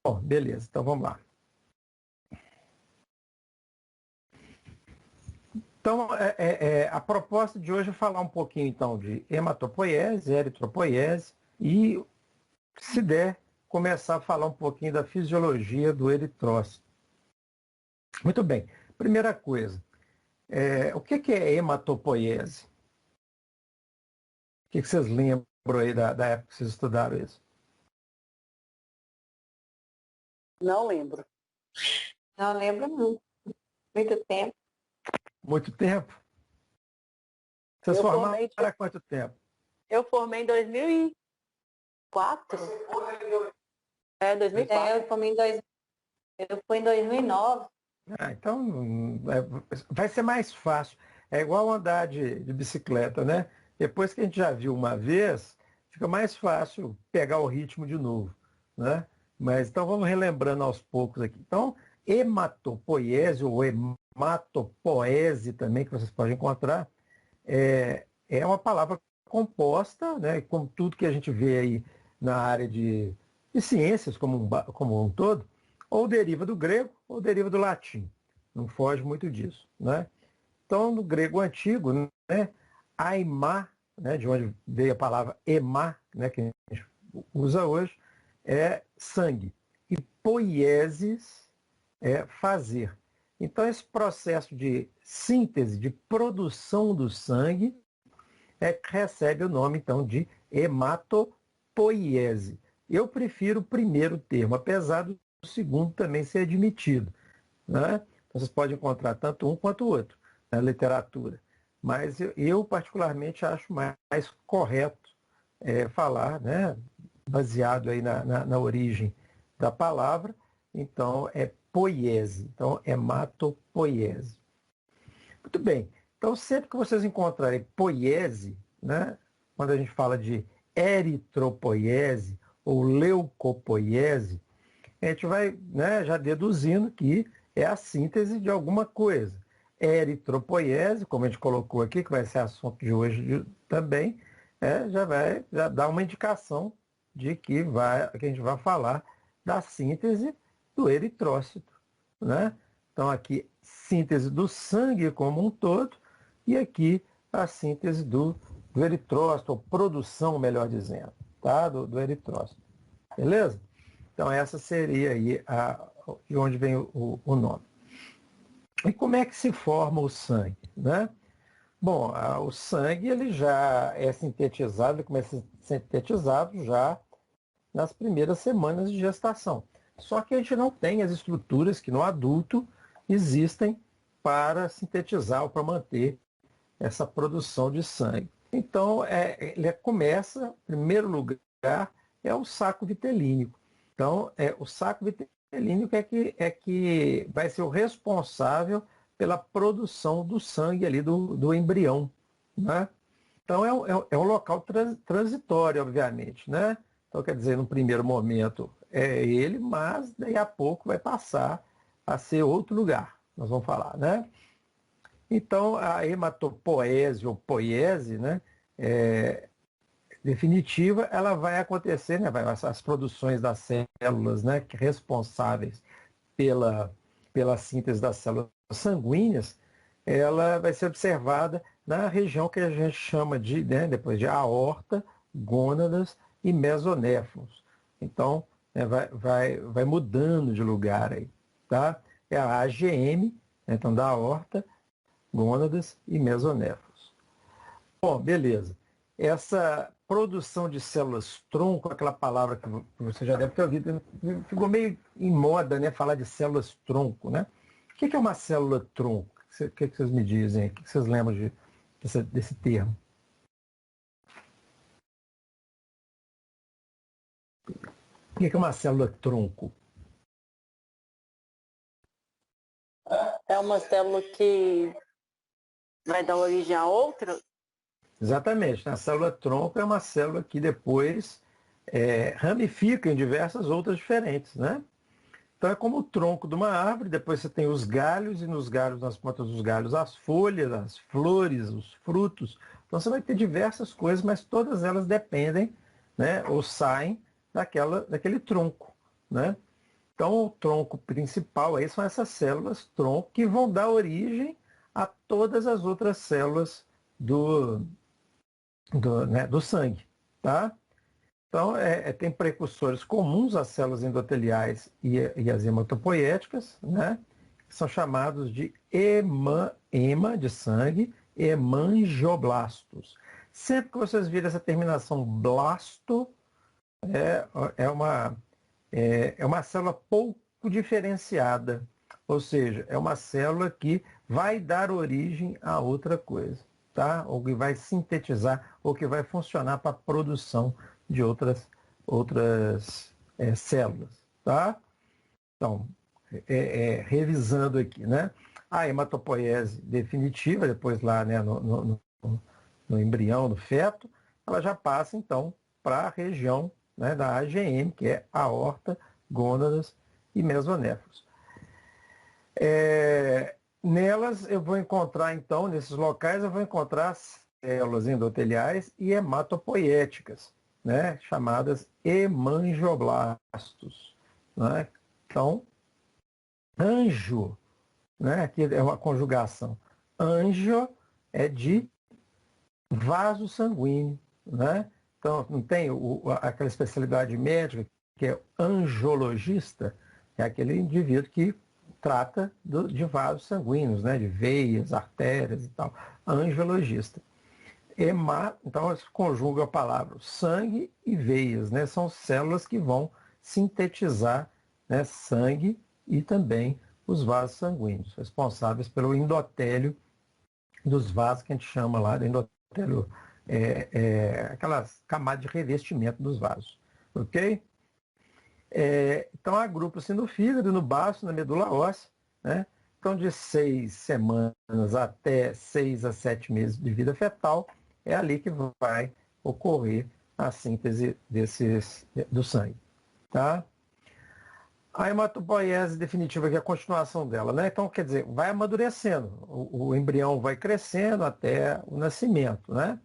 Bom, beleza, então vamos lá. Então, a proposta de hoje é falar um pouquinho, então, de hematopoiese, eritropoiese e, se der, começar a falar um pouquinho da fisiologia do eritrócito. Muito bem. Primeira coisa, o que é hematopoiese? O que vocês lembram aí da época que vocês estudaram isso? Não lembro. Não lembro, não. Muito tempo. Muito tempo? Vocês formaram há quanto tempo? Eu formei em 2004. 2004. Eu fui em 2009. Então, vai ser mais fácil. É igual andar de bicicleta, né? Depois que a gente já viu uma vez, fica mais fácil pegar o ritmo de novo, né? Mas então vamos relembrando aos poucos aqui. Então, hematopoiese ou hematopoese também, que vocês podem encontrar, é uma palavra composta, né? Como tudo que a gente vê aí na área de ciências como um todo, ou deriva do grego ou deriva do latim. Não foge muito disso, né? Então, no grego antigo, né, aimá, né, de onde veio a palavra emá, né, que a gente usa hoje, é sangue. E poieses é fazer. Então, esse processo de síntese, de produção do sangue, recebe o nome, então, de hematopoiese. Eu prefiro o primeiro termo, apesar do segundo também ser admitido, né? Vocês podem encontrar tanto um quanto o outro na literatura. Mas eu particularmente, acho mais correto falar, né, baseado aí na origem da palavra, então é poiese, então hematopoiese. Muito bem, então sempre que vocês encontrarem poiese, né, quando a gente fala de eritropoiese ou leucopoiese, a gente vai, né, já deduzindo que é a síntese de alguma coisa. Eritropoiese, como a gente colocou aqui, que vai ser assunto de hoje também, já dá uma indicação de que a gente vai falar da síntese do eritrócito, né? Então aqui, síntese do sangue como um todo, e aqui a síntese do eritrócito, ou produção, melhor dizendo, tá? do eritrócito. Beleza? Então essa seria aí de onde vem o nome. E como é que se forma o sangue, né? Bom, o sangue ele já é sintetizado, ele começa a ser sintetizado já nas primeiras semanas de gestação. Só que a gente não tem as estruturas que no adulto existem para sintetizar ou para manter essa produção de sangue. Então, ele começa, em primeiro lugar, é o saco vitelínico. Então, o saco vitelínico é que vai ser o responsável pela produção do sangue ali do embrião, né? Então, é um local transitório, obviamente, né? Então, quer dizer, no primeiro momento é ele, mas daí a pouco vai passar a ser outro lugar, nós vamos falar, né? Então, a hematopoese ou poiese, né, definitiva, ela vai acontecer, né, as produções das células, né, responsáveis pela síntese das células sanguíneas, ela vai ser observada na região que a gente chama de, né, depois de aorta, gônadas e mesonéfrons. Então, vai mudando de lugar aí, tá? É a AGM, né, então da aorta, gônadas e mesonéfrons. Bom, beleza. Essa produção de células-tronco, aquela palavra que você já deve ter ouvido, ficou meio em moda, né, falar de células-tronco, né? O que é uma célula-tronco? O que vocês me dizem? O que vocês lembram desse termo? O que é uma célula-tronco? É uma célula que vai dar origem a outra? Exatamente. A célula-tronco é uma célula que depois ramifica em diversas outras diferentes, né? Então é como o tronco de uma árvore, depois você tem os galhos, e nos galhos, nas pontas dos galhos, as folhas, as flores, os frutos. Então você vai ter diversas coisas, mas todas elas dependem, né, ou saem daquele tronco, né? Então, o tronco principal aí são essas células tronco que vão dar origem a todas as outras células do sangue, tá? Então, tem precursores comuns às células endoteliais e às hematopoéticas, né? Que são chamados de hema de sangue, hemangioblastos. Sempre que vocês virem essa terminação blasto, é, é uma, é uma célula pouco diferenciada, ou seja, é uma célula que vai dar origem a outra coisa, tá? Ou que vai sintetizar, ou que vai funcionar para a produção de outras células, tá? Então, revisando aqui, né? A hematopoiese definitiva, depois lá, né, no embrião, no feto, ela já passa, então, para a região, né, da AGM, que é aorta, gônadas e mesonéfros. Nelas eu vou encontrar, então, nesses locais, eu vou encontrar células endoteliais e hematopoiéticas, né, chamadas hemangioblastos. Né? Então, anjo, né, aqui é uma conjugação. Anjo é de vaso sanguíneo, né? Então, não tem aquela especialidade médica que é angiologista, é aquele indivíduo que trata de vasos sanguíneos, né? De veias, artérias e tal. Angiologista. Então, conjuga a palavra sangue e veias, né? São células que vão sintetizar, né, sangue e também os vasos sanguíneos, responsáveis pelo endotélio dos vasos que a gente chama lá de endotélio, aquelas camadas de revestimento dos vasos, ok? Então agrupa-se no fígado, no baço, na medula óssea, né? Então de 6 semanas até 6 a 7 meses de vida fetal, é ali que vai ocorrer a síntese do sangue, tá? A hematopoiese definitiva, que é a continuação dela, né? Então, quer dizer, vai amadurecendo, o embrião vai crescendo até o nascimento, né?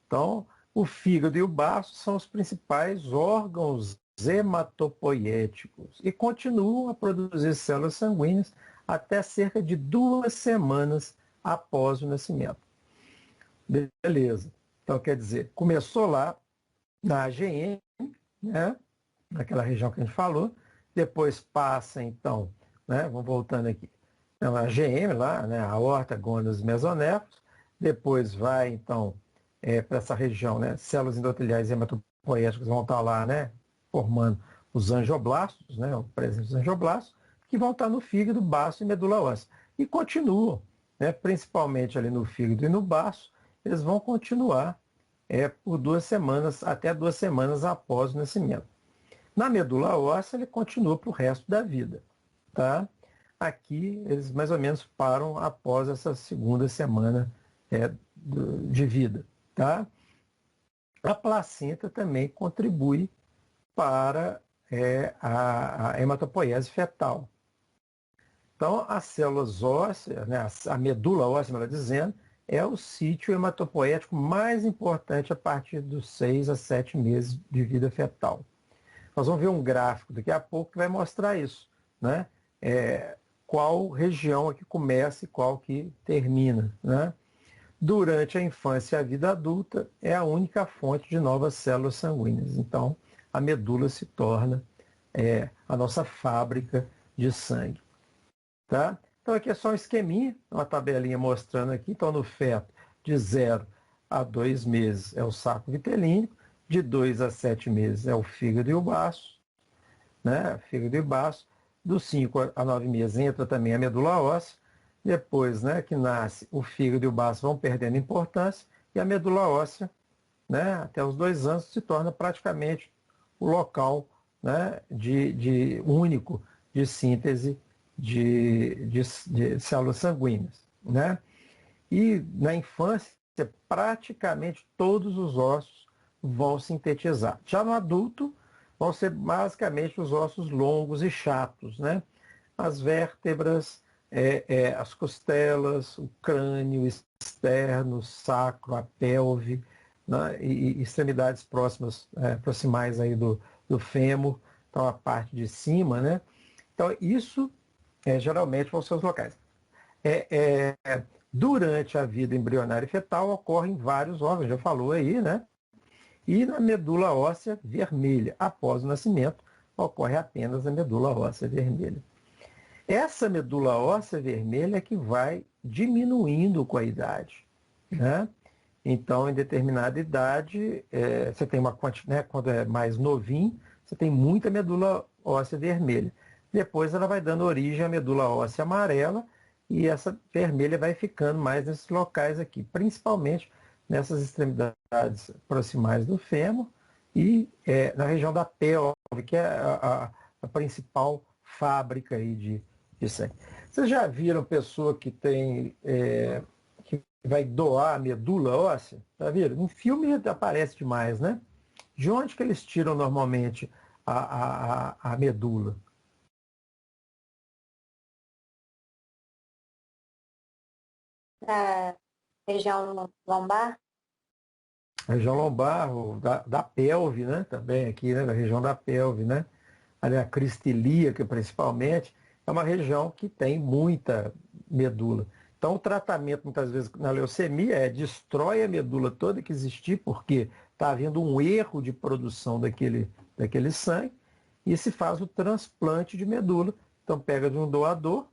Então, o fígado e o baço são os principais órgãos hematopoiéticos e continuam a produzir células sanguíneas até cerca de 2 semanas após o nascimento. Beleza. Então, quer dizer, começou lá na AGM, né? Naquela região que a gente falou, depois passa, então, né? Vamos voltando aqui. Então, a GM lá, né? A aorta, gônadas, mesonéfros. Depois vai, então, para essa região, né? Células endoteliais e hematopoéticas vão estar lá, né? Formando os angioblastos, né? O presente dos angioblastos, que vão estar no fígado, baço e medula óssea. E continuam, né? Principalmente ali no fígado e no baço, eles vão continuar por 2 semanas, até 2 semanas após o nascimento. Na medula óssea, ele continua para o resto da vida. Tá? Aqui, eles mais ou menos param após essa segunda semana de vida. Tá? A placenta também contribui para a hematopoiese fetal. Então, as células ósseas, né, a medula óssea, melhor dizendo, é o sítio hematopoético mais importante a partir dos 6 a 7 meses de vida fetal. Nós vamos ver um gráfico daqui a pouco que vai mostrar isso, né? Qual região é que começa e qual que termina, né? Durante a infância e a vida adulta é a única fonte de novas células sanguíneas. Então, a medula se torna a nossa fábrica de sangue, tá? Então, aqui é só um esqueminha, uma tabelinha mostrando aqui. Então, no feto, de 0 a 2 meses é o saco vitelínico, de 2 a 7 meses é o fígado e o baço, né? Fígado e baço. Dos 5 a 9 meses entra também a medula óssea. Depois, né, que nasce, o fígado e o baço vão perdendo importância e a medula óssea, né, até os 2 anos, se torna praticamente o local, né, de único de síntese de células sanguíneas, né? E na infância, praticamente todos os ossos vão sintetizar. Já no adulto, vão ser basicamente os ossos longos e chatos, né? As vértebras, as costelas, o crânio externo, o sacro, a pelve, né? E extremidades próximas, proximais aí do fêmur, então a parte de cima, né? Então, isso geralmente vão ser os locais. Durante a vida embrionária e fetal ocorrem vários órgãos, já falou aí, né? E na medula óssea vermelha, após o nascimento, ocorre apenas a medula óssea vermelha. Essa medula óssea vermelha é que vai diminuindo com a idade, né? Então, em determinada idade, você tem uma quantidade, né, quando é mais novinho, você tem muita medula óssea vermelha. Depois ela vai dando origem à medula óssea amarela e essa vermelha vai ficando mais nesses locais aqui, principalmente nessas extremidades proximais do fêmur e na região da pelve, que é a principal fábrica aí de sangue. Vocês já viram pessoa que tem que vai doar a medula óssea? Tá vendo? No filme aparece demais, né? De onde que eles tiram normalmente a medula? Na região lombar? A região lombar, da pelve, né? Também aqui, né? Da região da pelve, né? Ali a crista ilíaca, principalmente, é uma região que tem muita medula. Então, o tratamento, muitas vezes, na leucemia destrói a medula toda que existir, porque está havendo um erro de produção daquele sangue, e se faz o transplante de medula. Então, pega de um doador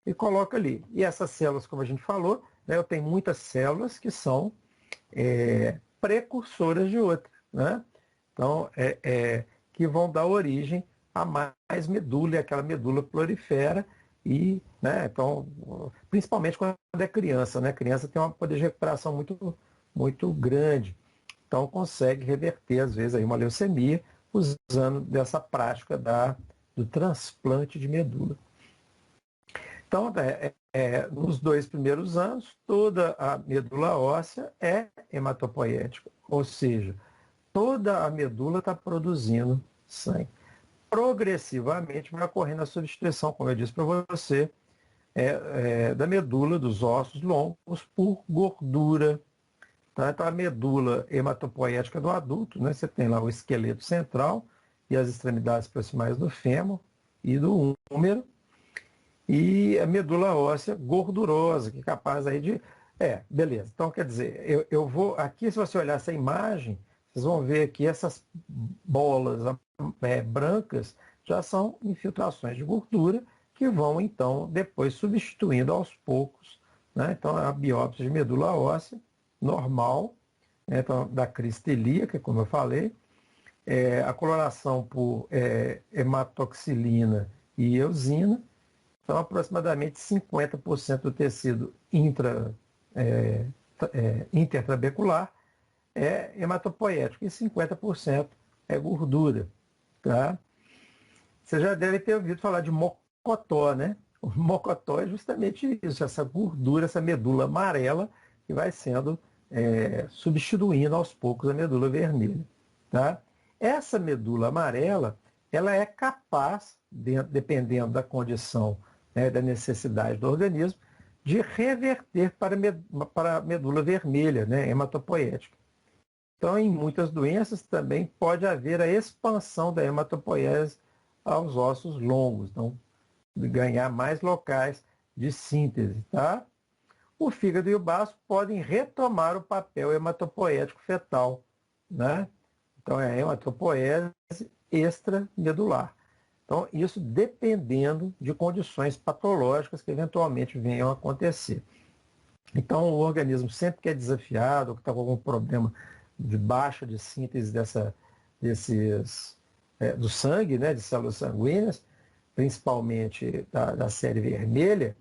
e coloca ali. E essas células, como a gente falou, né, eu tenho muitas células que são precursoras de outras, né? Então, que vão dar origem a mais medula, e aquela medula prolifera e, né, então, principalmente quando é criança, né? A criança tem um poder de recuperação muito, muito grande. Então, consegue reverter, às vezes, aí uma leucemia usando dessa prática do transplante de medula. Então, nos 2 primeiros anos, toda a medula óssea é hematopoética, ou seja, toda a medula está produzindo sangue. Progressivamente vai ocorrendo a substituição, como eu disse para você, da medula, dos ossos longos, por gordura. Tá? Então, a medula hematopoética do adulto, né? Você tem lá o esqueleto central e as extremidades proximais do fêmur e do húmero, e a medula óssea gordurosa, que é capaz aí de... beleza. Então, quer dizer, eu vou... Aqui, se você olhar essa imagem, vocês vão ver aqui essas bolas brancas já são infiltrações de gordura que vão, então, depois substituindo aos poucos, né? Então, a biópsia de medula óssea normal, né? Então, da crista ilíaca, como eu falei, a coloração por hematoxilina e eosina. Então, aproximadamente 50% do tecido intertrabecular é hematopoético e 50% é gordura. Tá? Você já deve ter ouvido falar de mocotó, né? O mocotó é justamente isso, essa gordura, essa medula amarela que vai sendo substituindo aos poucos a medula vermelha. Tá? Essa medula amarela, ela é capaz, dependendo da condição, da necessidade do organismo, de reverter para a medula vermelha, né, hematopoética. Então, em muitas doenças também pode haver a expansão da hematopoiese aos ossos longos, então ganhar mais locais de síntese, tá? O fígado e o baço podem retomar o papel hematopoético fetal, né? Então, é a hematopoiese extramedular. Então, isso dependendo de condições patológicas que eventualmente venham a acontecer. Então, o organismo sempre que é desafiado, ou que está com algum problema de baixa de síntese do sangue, né, de células sanguíneas, principalmente da série vermelha,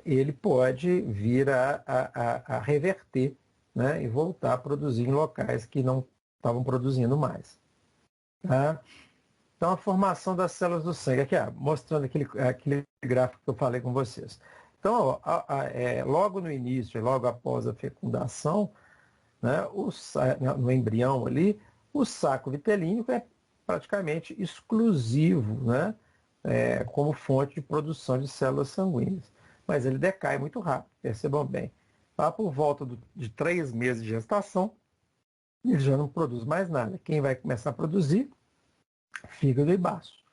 ele pode vir a reverter, né, e voltar a produzir em locais que não estavam produzindo mais. Tá? Então, a formação das células do sangue, aqui, mostrando aquele gráfico que eu falei com vocês. Então, logo no início, logo após a fecundação, né, no embrião ali, o saco vitelínico é praticamente exclusivo, né, como fonte de produção de células sanguíneas. Mas ele decai muito rápido, percebam bem. Lá por volta de 3 meses de gestação, ele já não produz mais nada. Quem vai começar a produzir? Fígado e baço.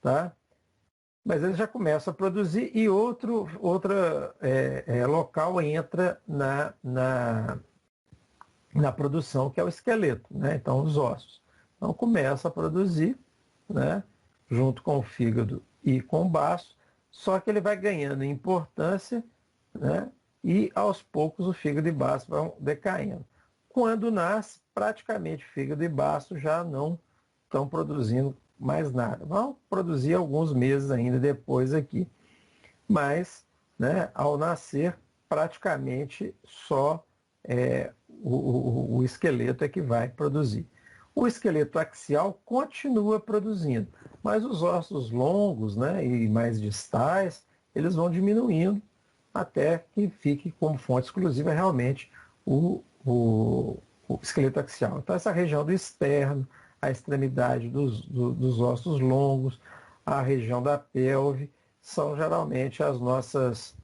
Tá? mas ele já começa a produzir e outro local entra na produção, que é o esqueleto, né? Então os ossos. Então começa a produzir, né? Junto com o fígado e com o baço, só que ele vai ganhando importância, né? E aos poucos o fígado e baço vão decaindo. Quando nasce, praticamente fígado e baço já não estão produzindo mais nada. Vão produzir alguns meses ainda depois aqui. Mas, né, ao nascer, praticamente só o esqueleto é que vai produzir. O esqueleto axial continua produzindo, mas os ossos longos, né, e mais distais, eles vão diminuindo até que fique como fonte exclusiva realmente o esqueleto axial. Então, essa região do externo, a extremidade dos ossos longos, a região da pelve, são geralmente as nossas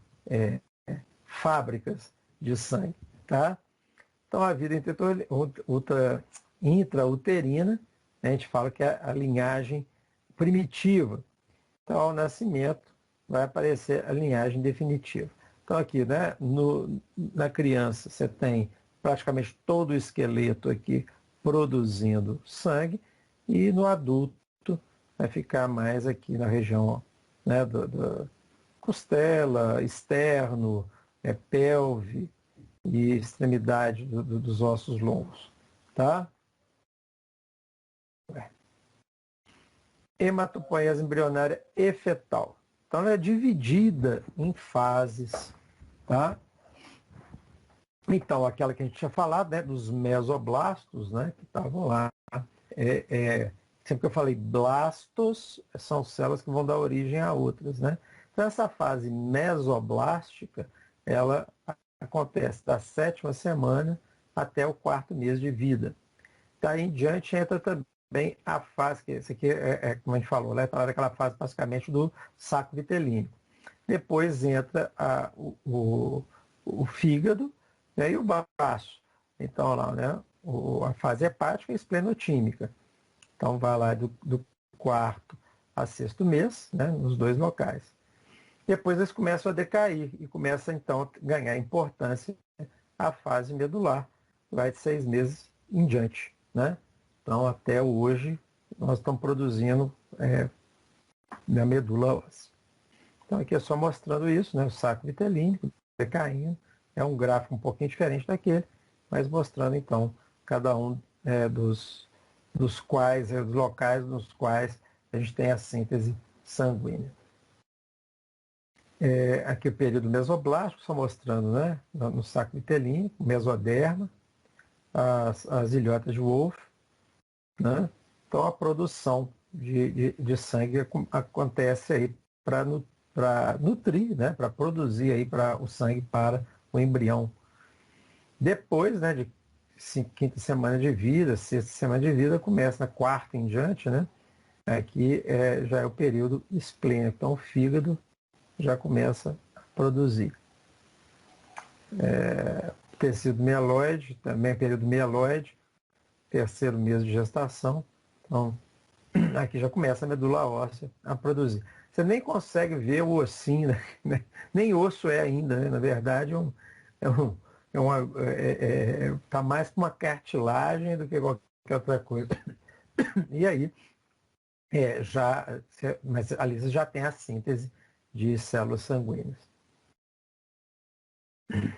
fábricas de sangue. Tá? Então, a vida intrauterina, a gente fala que é a linhagem primitiva. Então, ao nascimento, vai aparecer a linhagem definitiva. Então, aqui, né, na criança, você tem praticamente todo o esqueleto aqui produzindo sangue, e no adulto vai ficar mais aqui na região, né, do costela, externo, pelve e extremidade dos ossos longos. Tá? Hematopoiese embrionária e fetal. Então, ela é dividida em fases. Tá? Então, aquela que a gente tinha falado, né, dos mesoblastos, né, que estavam lá. Sempre que eu falei blastos, são células que vão dar origem a outras. Né? Então, essa fase mesoblástica, ela acontece da 7ª semana até o 4º mês de vida. Daí em diante entra também a fase, que esse aqui como a gente falou, né, aquela fase basicamente do saco vitelínico. Depois entra o fígado, né, e o baço. Então, lá, né, a fase hepática e esplenotímica. Então, vai lá do 4º a 6º mês, né, nos dois locais. Depois eles começam a decair e começa, então, a ganhar importância a fase medular, vai de 6 meses em diante. Né? Então, até hoje, nós estamos produzindo na medula óssea. Então, aqui é só mostrando isso, né? O saco vitelínico decaindo. É um gráfico um pouquinho diferente daquele, mas mostrando, então, cada um dos locais nos quais a gente tem a síntese sanguínea. Aqui o período mesoblástico, só mostrando, né? No saco vitelínico, mesoderma, as ilhotas de Wolff. Né? Então, a produção de sangue acontece aí para nutrir, né? Para produzir aí o sangue para o embrião. Depois, né, de 5ª semana de vida, 6ª semana de vida, começa na 4ª em diante, né? Aqui já é o período esplênico. Então, o fígado já começa a produzir. Tecido mieloide, também período mieloide, 3º mês de gestação. Então, aqui já começa a medula óssea a produzir. Você nem consegue ver o ossinho, né? Nem osso ainda, né? Na verdade, tá mais para uma cartilagem do que qualquer outra coisa. E aí, mas ali você já tem a síntese de células sanguíneas.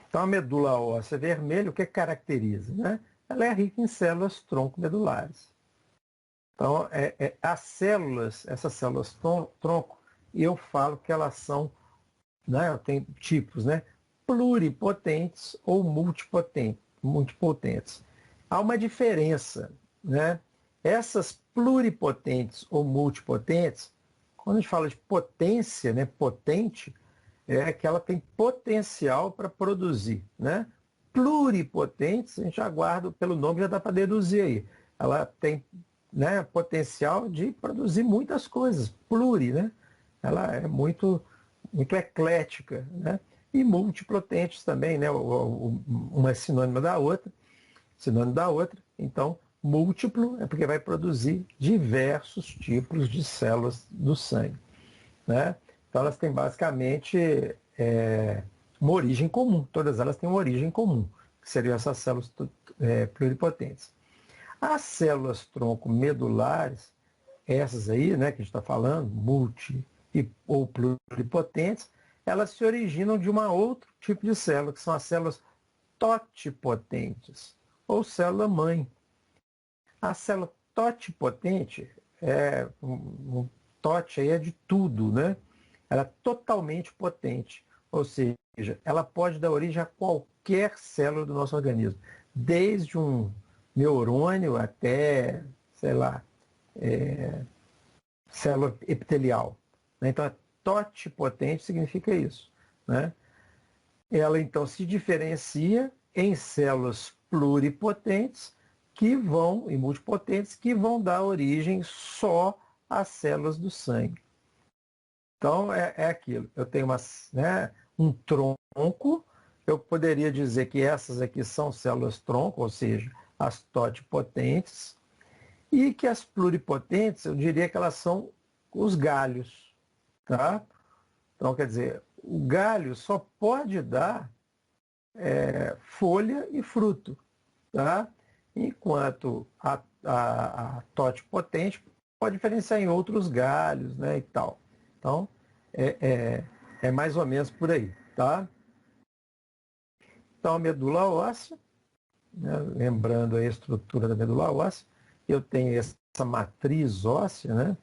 Então, a medula óssea vermelha, o que caracteriza? Né? Ela é rica em células tronco-medulares. Então, essas células tronco, eu falo que elas são, né, tem tipos, né, pluripotentes ou multipotentes. Há uma diferença, né? Essas pluripotentes ou multipotentes, quando a gente fala de potência, né, potente, é que ela tem potencial para produzir, né? Pluripotentes, a gente aguarda pelo nome, já dá para deduzir aí. Ela tem, né, potencial de produzir muitas coisas, né? Ela é muito eclética, né? E multipotentes também, né? Uma é sinônima da outra, então múltiplo é porque vai produzir diversos tipos de células do sangue. né? Então elas têm basicamente uma origem comum, todas elas têm uma origem comum, que seriam essas células pluripotentes. As células tronco medulares, essas aí, né, que a gente está falando, ou pluripotentes, elas se originam de um outro tipo de célula, que são as células totipotentes, ou célula-mãe. A célula totipotente, um TOT aí é de tudo, né? Ela é totalmente potente, ou seja, ela pode dar origem a qualquer célula do nosso organismo, desde um neurônio até, sei lá, célula epitelial. Né? Então, totipotente significa isso. Né? Ela, então, se diferencia em células pluripotentes e multipotentes, que vão dar origem só às células do sangue. Então, é aquilo. Eu tenho um tronco, eu poderia dizer que essas aqui são células tronco, ou seja, as totipotentes, e que as pluripotentes, eu diria que elas são os galhos. Tá? Então, quer dizer, o galho só pode dar folha e fruto. Tá? Enquanto a totipotente pode diferenciar em outros galhos, né, e tal. Então, é mais ou menos por aí. Tá? Então, a medula óssea, né, lembrando a estrutura da medula óssea, eu tenho essa matriz óssea, né,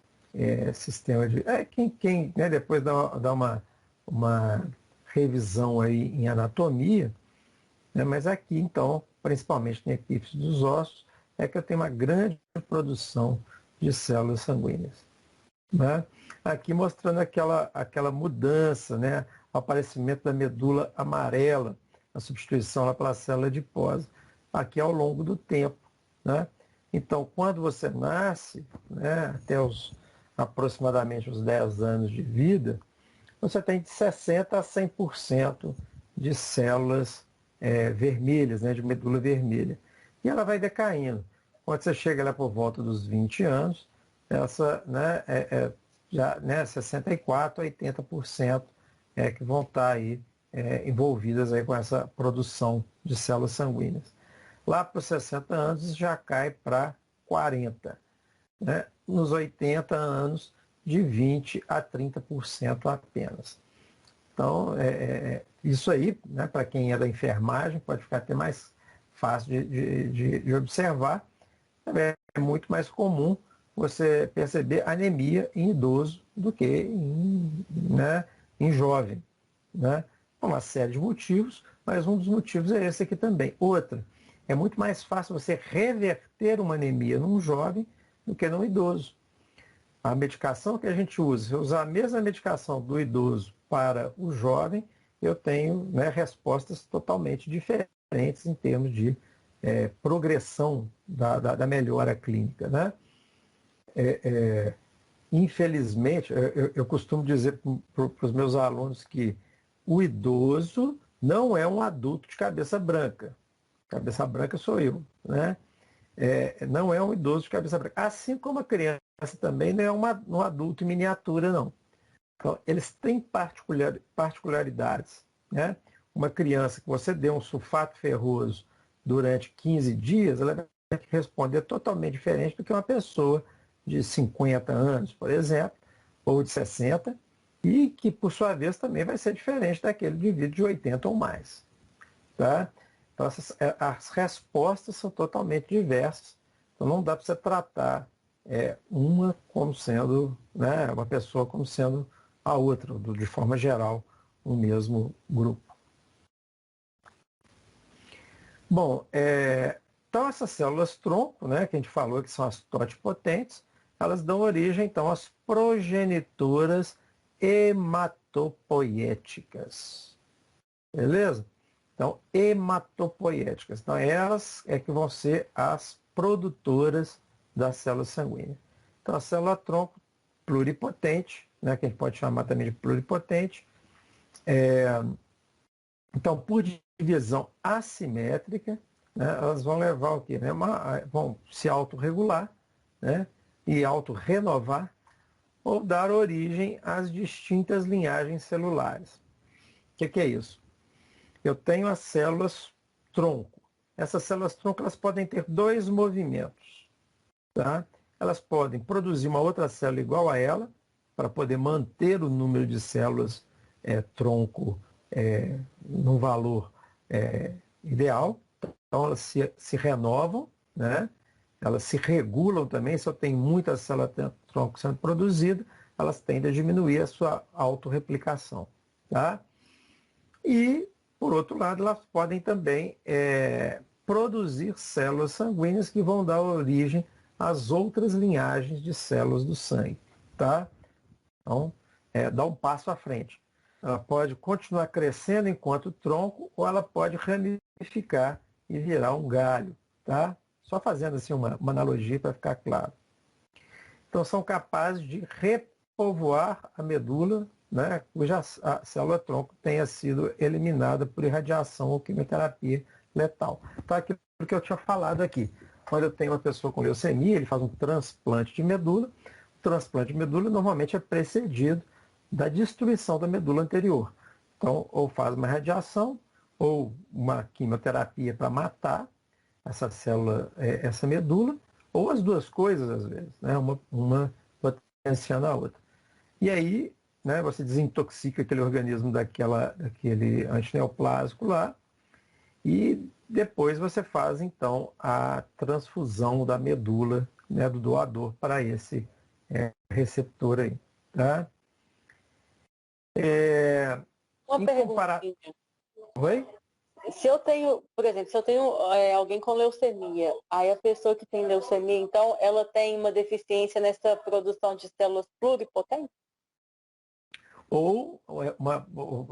sistema de... quem né, depois dá uma revisão aí em anatomia, né, mas aqui, então, principalmente na epífise dos ossos, é que eu tenho uma grande produção de células sanguíneas. Né? Aqui mostrando aquela mudança, né, o aparecimento da medula amarela, a substituição lá pela célula adiposa, aqui ao longo do tempo. Né? Então, quando você nasce, né, até aproximadamente os 10 anos de vida, você tem de 60% a 100% de células vermelhas, né, de medula vermelha. E ela vai decaindo. Quando você chega lá por volta dos 20 anos, essa, né, já 64% a 80% que vão estar aí envolvidas aí com essa produção de células sanguíneas. Lá para os 60 anos já cai para 40%. Né? Nos 80 anos, de 20% a 30% apenas. Então, isso aí, né, para quem é da enfermagem, pode ficar até mais fácil de observar. É muito mais comum você perceber anemia em idoso do que em jovem. Né? Por uma série de motivos, mas um dos motivos é esse aqui também. Outra, é muito mais fácil você reverter uma anemia num jovem do que num idoso. A medicação que a gente usa, se eu usar a mesma medicação do idoso para o jovem, eu tenho, né, respostas totalmente diferentes em termos de progressão da melhora clínica. Né? Infelizmente, eu costumo dizer para os meus alunos que o idoso não é um adulto de cabeça branca. Cabeça branca sou eu. Né? Não é um idoso de cabeça branca. Assim como a criança também não é um adulto em miniatura, não. Então, eles têm particularidades. Né? Uma criança que você dê um sulfato ferroso durante 15 dias, ela vai responder totalmente diferente do que uma pessoa de 50 anos, por exemplo, ou de 60, e que, por sua vez, também vai ser diferente daquele indivíduo de 80 ou mais. Tá? Então, as respostas são totalmente diversas. Então, não dá para você tratar uma como sendo, né, uma pessoa como sendo a outra, de forma geral, o mesmo grupo. Bom, então essas células tronco, né, que a gente falou que são as totipotentes, elas dão origem, então, às progenitoras hematopoiéticas. Beleza? Então, hematopoiéticas. Então, elas que vão ser as produtoras das células sanguíneas. Então, a célula tronco pluripotente, né, que a gente pode chamar também de pluripotente. Então, por divisão assimétrica, né, elas vão levar o quê? Né? Vão se autorregular, né, e autorrenovar ou dar origem às distintas linhagens celulares. O que é isso? Eu tenho as células tronco. Essas células tronco elas podem ter dois movimentos. Tá? Elas podem produzir uma outra célula igual a ela, para poder manter o número de células tronco no valor ideal. Então, elas se renovam, né? Elas se regulam também. Se eu tenho muitas células tronco sendo produzidas, elas tendem a diminuir a sua autorreplicação. Tá? E, por outro lado, elas podem também produzir células sanguíneas que vão dar origem às outras linhagens de células do sangue. Tá? Então, dá um passo à frente. Ela pode continuar crescendo enquanto tronco ou ela pode ramificar e virar um galho. Tá? Só fazendo assim uma analogia para ficar claro. Então, são capazes de repovoar a medula, né, cuja a célula tronco tenha sido eliminada por irradiação ou quimioterapia letal. Então, aquilo que eu tinha falado aqui. Quando eu tenho uma pessoa com leucemia, ele faz um transplante de medula. O transplante de medula normalmente é precedido da destruição da medula anterior. Então, ou faz uma radiação, ou uma quimioterapia para matar essa célula, essa medula, ou as duas coisas, às vezes, né? uma potenciando a outra. E aí, né, você desintoxica aquele organismo daquele antineoplásico lá, e depois você faz, então, a transfusão da medula, né, do doador para esse receptor aí. Tá? Uma pergunta. Oi? Se eu tenho, por exemplo, se eu tenho alguém com leucemia, aí a pessoa que tem leucemia, então, ela tem uma deficiência nessa produção de células pluripotentes? Ou uma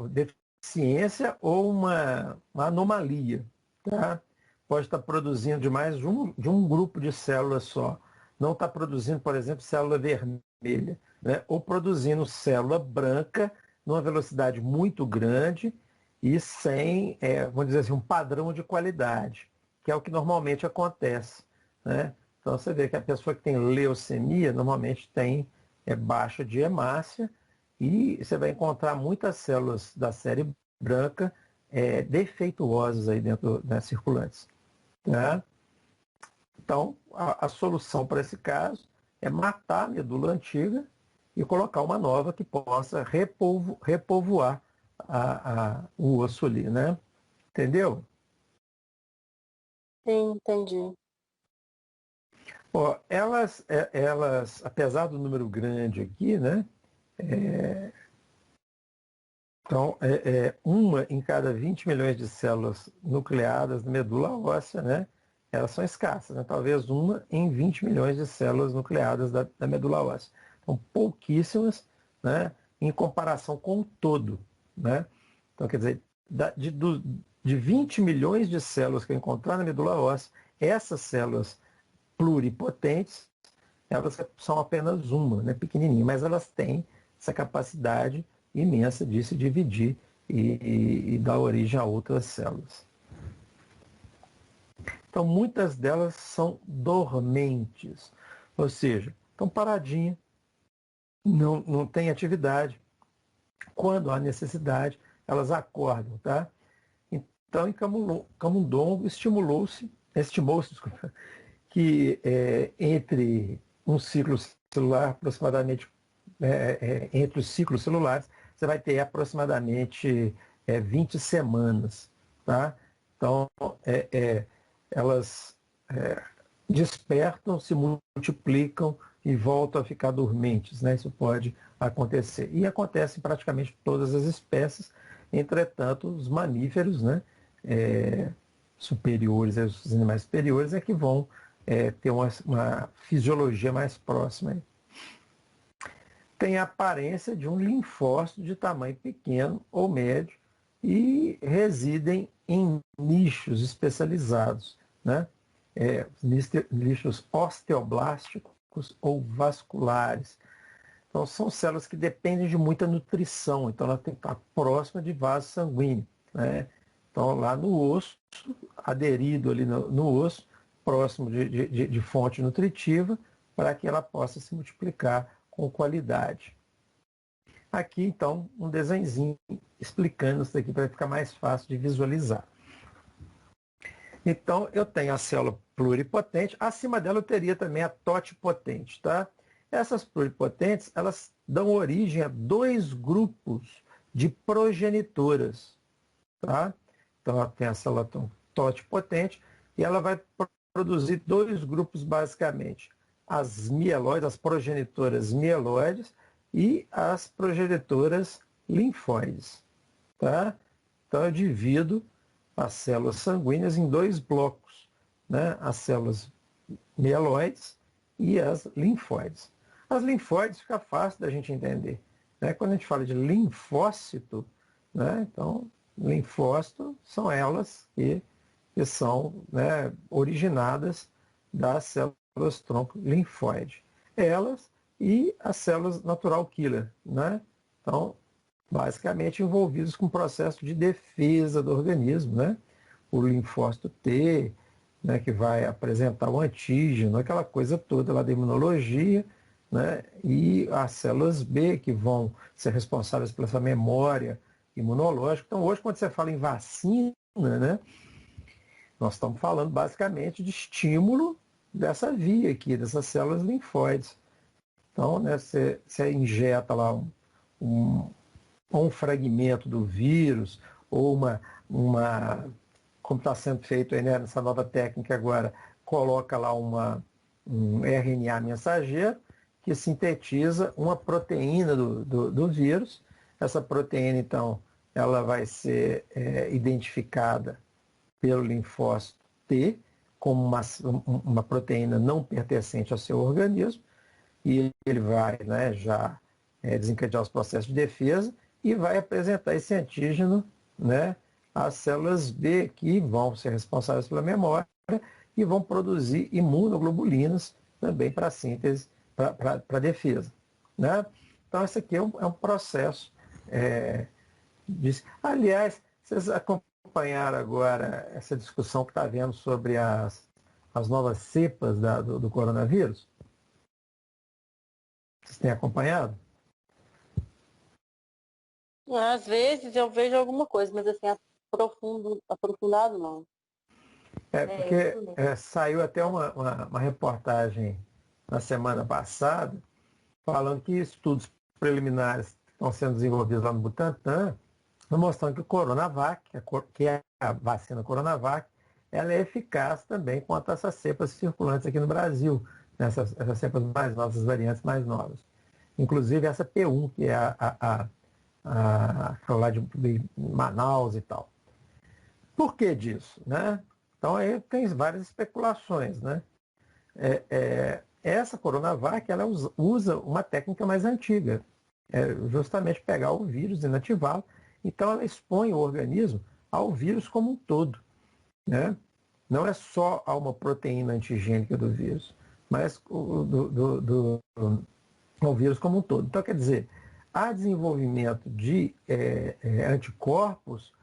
deficiência ou uma anomalia. Tá? Pode estar produzindo de um grupo de células só. Não está produzindo, por exemplo, célula vermelha, né? Ou produzindo célula branca numa velocidade muito grande e sem, vamos dizer assim, um padrão de qualidade, que é o que normalmente acontece. Né? Então você vê que a pessoa que tem leucemia normalmente tem baixa de hemácia e você vai encontrar muitas células da série branca defeituosas aí dentro, né, circulantes. Né? Então, a solução para esse caso é matar a medula antiga e colocar uma nova que possa repovoar o osso ali, né? Entendeu? Sim, entendi. Ó, elas, apesar do número grande aqui, né? Então, uma em cada 20 milhões de células nucleadas na medula óssea, né? Elas são escassas, né? Talvez uma em 20 milhões de células nucleadas da medula óssea. Então, pouquíssimas, né? Em comparação com o todo, né? Então, quer dizer, de 20 milhões de células que eu encontrar na medula óssea, essas células pluripotentes, elas são apenas uma, né? Pequenininha, mas elas têm essa capacidade imensa de se dividir e dar origem a outras células. Então, muitas delas são dormentes, ou seja, estão paradinhas, não tem atividade. Quando há necessidade, elas acordam. Tá? Então, em camundongo, estimou-se que entre um ciclo celular, aproximadamente, entre os ciclos celulares, você vai ter aproximadamente 20 semanas. Tá? Então, elas despertam, se multiplicam e voltam a ficar dormentes. Né? Isso pode acontecer. E acontece em praticamente todas as espécies, entretanto, os mamíferos, né, superiores, os animais superiores, é que vão ter uma fisiologia mais próxima. Tem a aparência de um linfócito de tamanho pequeno ou médio e residem em nichos especializados, né? Nichos osteoblásticos ou vasculares. Então, são células que dependem de muita nutrição, então ela tem que estar próxima de vaso sanguíneo. Né? Então, lá no osso, aderido ali no osso, próximo de fonte nutritiva, para que ela possa se multiplicar com qualidade. Aqui, então, um desenhozinho explicando isso aqui para ficar mais fácil de visualizar. Então, eu tenho a célula pluripotente, acima dela eu teria também a totipotente, tá? Essas pluripotentes, elas dão origem a 2 grupos de progenitoras, tá? Então, ela tem a célula totipotente e ela vai produzir 2 grupos basicamente. As mieloides, as progenitoras mieloides e as progenitoras linfóides, tá? Então, eu divido as células sanguíneas em 2 blocos, né? As células mieloides e as linfóides. As linfóides fica fácil da gente entender, né? Quando a gente fala de linfócito, né? Então, linfócito são elas que são, né, originadas das células tronco linfóide. Elas e as células natural killer, né? Então, basicamente envolvidos com o processo de defesa do organismo, né? O linfócito T, né, que vai apresentar o antígeno, aquela coisa toda lá da imunologia, né? E as células B, que vão ser responsáveis pela essa memória imunológica. Então, hoje, quando você fala em vacina, né, nós estamos falando basicamente de estímulo dessa via aqui, dessas células linfóides. Então, né, você injeta lá um fragmento do vírus, ou como está sendo feito aí, né, nessa nova técnica agora, coloca lá um RNA mensageiro que sintetiza uma proteína do vírus. Essa proteína, então, ela vai ser identificada pelo linfócito T como uma proteína não pertencente ao seu organismo, e ele vai, né, já desencadear os processos de defesa e vai apresentar esse antígeno, né, às células B, que vão ser responsáveis pela memória e vão produzir imunoglobulinas também para a síntese, para a defesa, né? Então, esse aqui é um processo. Aliás, vocês acompanharam agora essa discussão que está havendo sobre as novas cepas do coronavírus? Vocês têm acompanhado? Às vezes eu vejo alguma coisa, mas assim, aprofundado não. Porque saiu até uma reportagem na semana passada falando que estudos preliminares que estão sendo desenvolvidos lá no Butantan estão mostrando que o Coronavac, que é a vacina Coronavac, ela é eficaz também contra essas cepas circulantes aqui no Brasil, essas cepas mais novas, essas variantes mais novas. Inclusive essa P1, que é aquela lá de Manaus e tal. Por que disso, né? Então aí tem várias especulações, né? Essa Coronavac, ela usa uma técnica mais antiga, justamente pegar o vírus e inativá-lo. Então ela expõe o organismo ao vírus como um todo, né? Não é só a uma proteína antigênica do vírus, mas ao vírus como um todo. Então, quer dizer, há desenvolvimento de anticorpos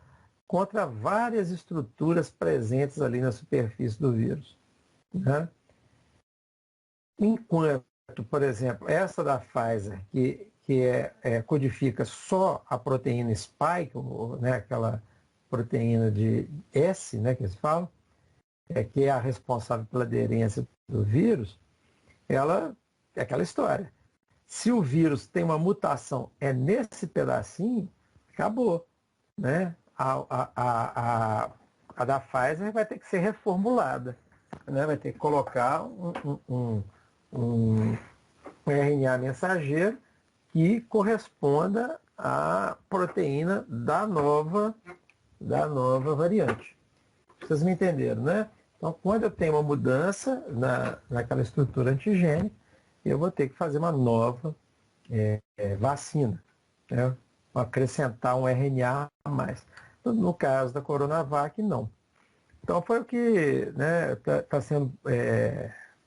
contra várias estruturas presentes ali na superfície do vírus, né? Enquanto, por exemplo, essa da Pfizer, que codifica só a proteína spike, né, aquela proteína de S, né, que eles falam, que é a responsável pela aderência do vírus, ela é aquela história. Se o vírus tem uma mutação, nesse pedacinho, acabou, né? A da Pfizer vai ter que ser reformulada, né? Vai ter que colocar um RNA mensageiro que corresponda à proteína da nova variante. Vocês me entenderam, né? Então, quando eu tenho uma mudança naquela estrutura antigênica, eu vou ter que fazer uma nova vacina, né? Acrescentar um RNA a mais. No caso da Coronavac, não. Então, foi o que, né, tá sendo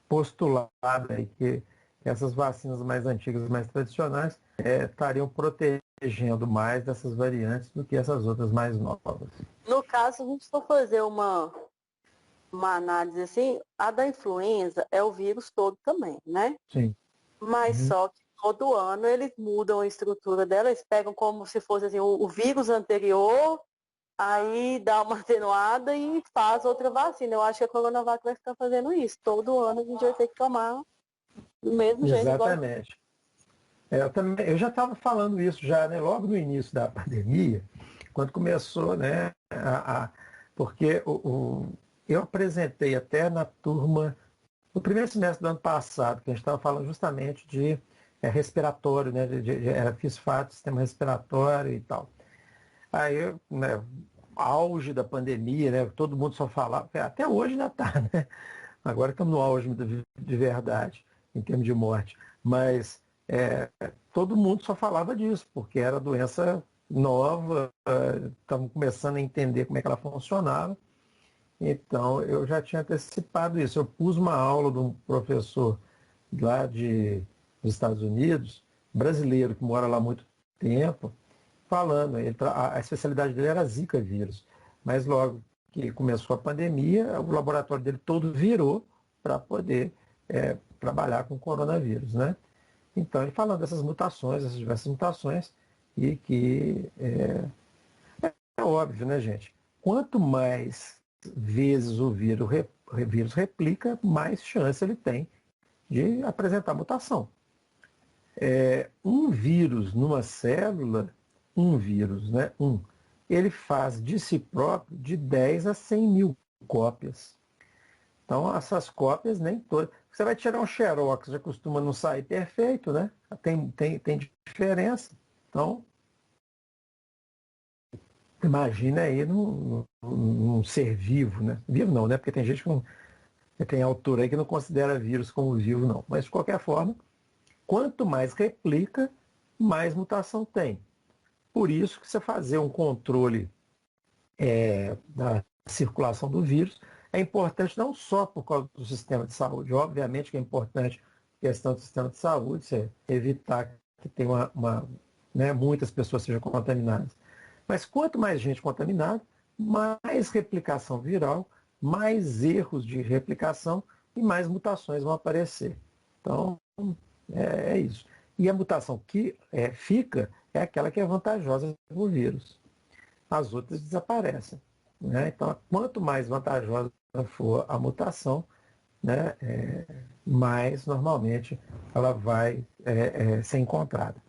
postulado aí, que essas vacinas mais antigas, mais tradicionais, estariam protegendo mais dessas variantes do que essas outras mais novas. No caso, a gente for fazer uma análise assim, a da influenza é o vírus todo também, né? Sim. Mas só que todo ano eles mudam a estrutura dela, eles pegam como se fosse assim, o vírus anterior, aí dá uma atenuada e faz outra vacina. Eu acho que a Coronavac vai ficar fazendo isso. Todo ano a gente vai ter que tomar do mesmo jeito, igual. Exatamente. Eu já estava falando isso já, né, logo no início da pandemia, quando começou, né, porque eu apresentei até na turma, no primeiro semestre do ano passado, que a gente estava falando justamente de respiratório, né, fiz fato, sistema respiratório e tal. Aí, né, auge da pandemia, né, todo mundo só falava, até hoje ainda está, né? Agora estamos no auge de verdade, em termos de morte. Mas todo mundo só falava disso, porque era doença nova, estamos começando a entender como é que ela funcionava. Então, eu já tinha antecipado isso. Eu pus uma aula de um professor lá dos Estados Unidos, brasileiro, que mora lá há muito tempo, falando. A especialidade dele era Zika vírus. Mas logo que começou a pandemia, o laboratório dele todo virou para poder trabalhar com coronavírus, né? Então, ele falando dessas mutações, essas diversas mutações, e que é óbvio, né, gente? Quanto mais vezes o vírus replica, mais chance ele tem de apresentar mutação. Um vírus numa célula, um vírus, né? Ele faz de si próprio de 10 a 100 mil cópias. Então, essas cópias nem todas. Você vai tirar um xerox, já costuma não sair perfeito, né? Tem diferença. Então, imagina aí num ser vivo, né? Vivo não, né? Porque tem gente que não. Tem autor aí que não considera vírus como vivo, não. Mas, de qualquer forma, quanto mais replica, mais mutação tem. Por isso que você fazer um controle da circulação do vírus é importante não só por causa do sistema de saúde. Obviamente que é importante a questão do sistema de saúde, você evitar que tenha né, muitas pessoas sejam contaminadas. Mas quanto mais gente contaminada, mais replicação viral, mais erros de replicação e mais mutações vão aparecer. Então, é isso. E a mutação que fica é aquela que é vantajosa para o vírus. As outras desaparecem. Né? Então, quanto mais vantajosa for a mutação, né, mais normalmente ela vai ser encontrada.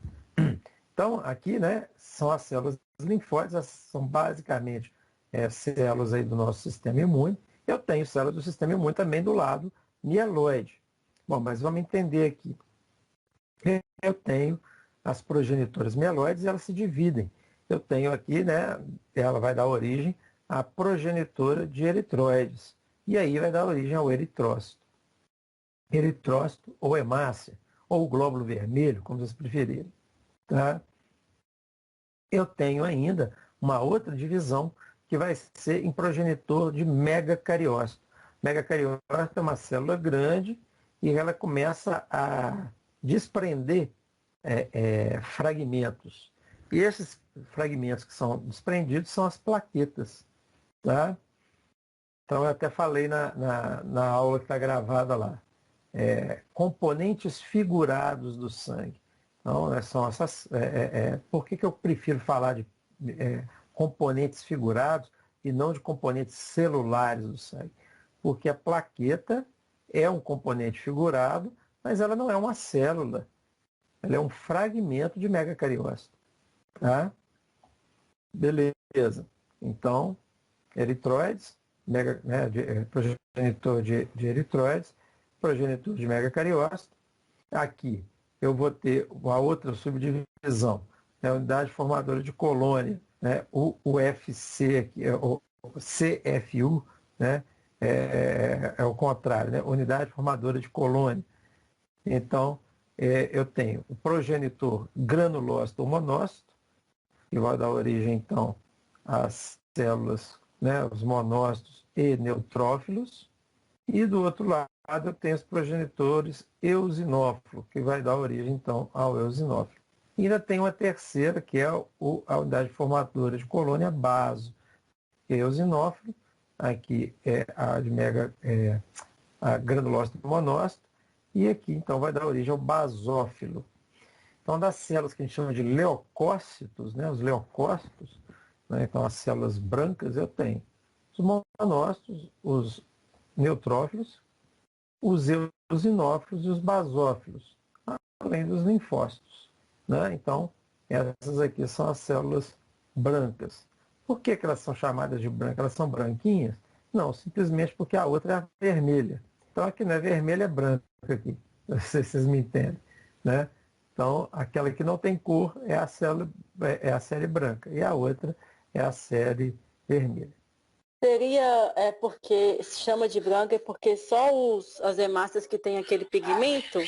Então, aqui, né, são as células linfóides, são basicamente células aí do nosso sistema imune. Eu tenho células do sistema imune também do lado mieloide. Bom, mas vamos entender aqui. Eu tenho as progenitoras mieloides e elas se dividem. Eu tenho aqui, né, ela vai dar origem à progenitora de eritroides. E aí vai dar origem ao eritrócito. Eritrócito ou hemácia, ou glóbulo vermelho, como vocês preferirem. Tá? Eu tenho ainda uma outra divisão que vai ser em progenitor de megacariócito. Megacariócito é uma célula grande e ela começa a desprender fragmentos. E esses fragmentos que são desprendidos são as plaquetas. Tá? Então, eu até falei na aula que está gravada lá. Componentes figurados do sangue. Então, são essas. Por que eu prefiro falar de componentes figurados e não de componentes celulares do sangue? Porque a plaqueta é um componente figurado, mas ela não é uma célula. Ela é um fragmento de megacariócito. Tá? Beleza. Então, eritroides, progenitor de eritroides, progenitor de megacariócito. Aqui eu vou ter uma outra subdivisão, a unidade formadora de colônia, né? O UFC, aqui, o CFU, né? É o contrário, né? Unidade formadora de colônia. Então, eu tenho o progenitor granulócito ou monócito, que vai dar origem, então, às células, né, os monócitos e neutrófilos. E do outro lado eu tenho os progenitores eosinófilo, que vai dar origem, então, ao eosinófilo. E ainda tem uma terceira, que é a unidade formadora de colônia baso, que é eosinófilo. Aqui é a granulócito monócito. E aqui, então, vai dar origem ao basófilo. Então, das células que a gente chama de leucócitos, né, os leucócitos, né, então as células brancas, eu tenho os monócitos, os neutrófilos, os eosinófilos e os basófilos, além dos linfócitos, né? Então, essas aqui são as células brancas. Por que elas são chamadas de brancas? Elas são branquinhas? Não, simplesmente porque a outra é a vermelha. Então, aqui não é vermelha, é branca aqui. Não sei se vocês me entendem, né? Então, aquela que não tem cor é a série branca e a outra é a série vermelha. Seria porque se chama de branca é porque só as hemácias que têm aquele pigmento?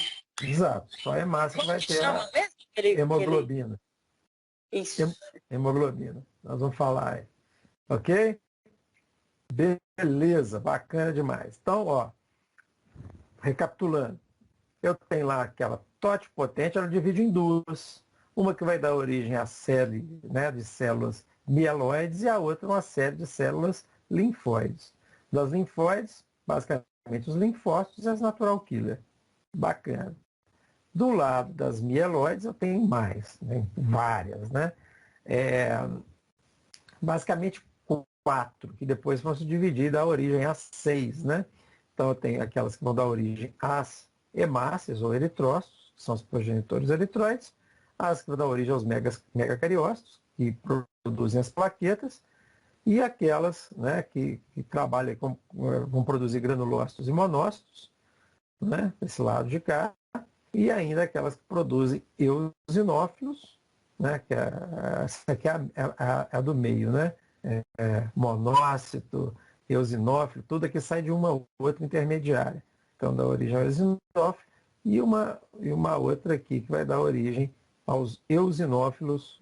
Exato, só a hemácia que vai ter a hemoglobina. Isso. Hemoglobina. Nós vamos falar aí. Ok? Beleza, bacana demais. Então, ó, recapitulando. Eu tenho lá aquela totipotente, ela divide em duas. Uma que vai dar origem à série, né, de células mieloides e a outra uma série de células linfóides. Das linfóides, basicamente os linfócitos e as natural killer. Bacana. Do lado das mieloides eu tenho mais, né, várias, né? Basicamente quatro, que depois vão se dividir e dar origem a seis, né? Então eu tenho aquelas que vão dar origem às hemácias ou eritrócitos, que são os progenitores eritroides, as que vão dar origem aos megacariócitos, que produzem as plaquetas, e aquelas, né, que trabalham vão produzir granulócitos e monócitos, né, desse lado de cá, e ainda aquelas que produzem eosinófilos, né, que essa aqui é a do meio, né? Monócito, eosinófilo, tudo aqui sai de uma outra intermediária. Então dá origem ao eosinófilo e uma outra aqui que vai dar origem aos eosinófilos,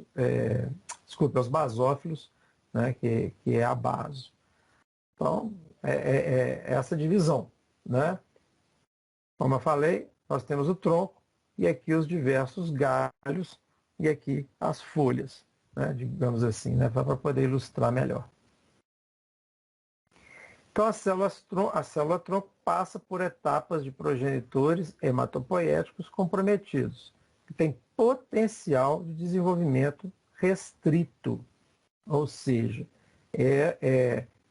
aos basófilos, né, que é a baso. Então, é essa divisão, né? Como eu falei, nós temos o tronco e aqui os diversos galhos e aqui as folhas, né, digamos assim, né, para poder ilustrar melhor. Então, a célula tronco passa por etapas de progenitores hematopoéticos comprometidos, que têm potencial de desenvolvimento restrito. Ou seja,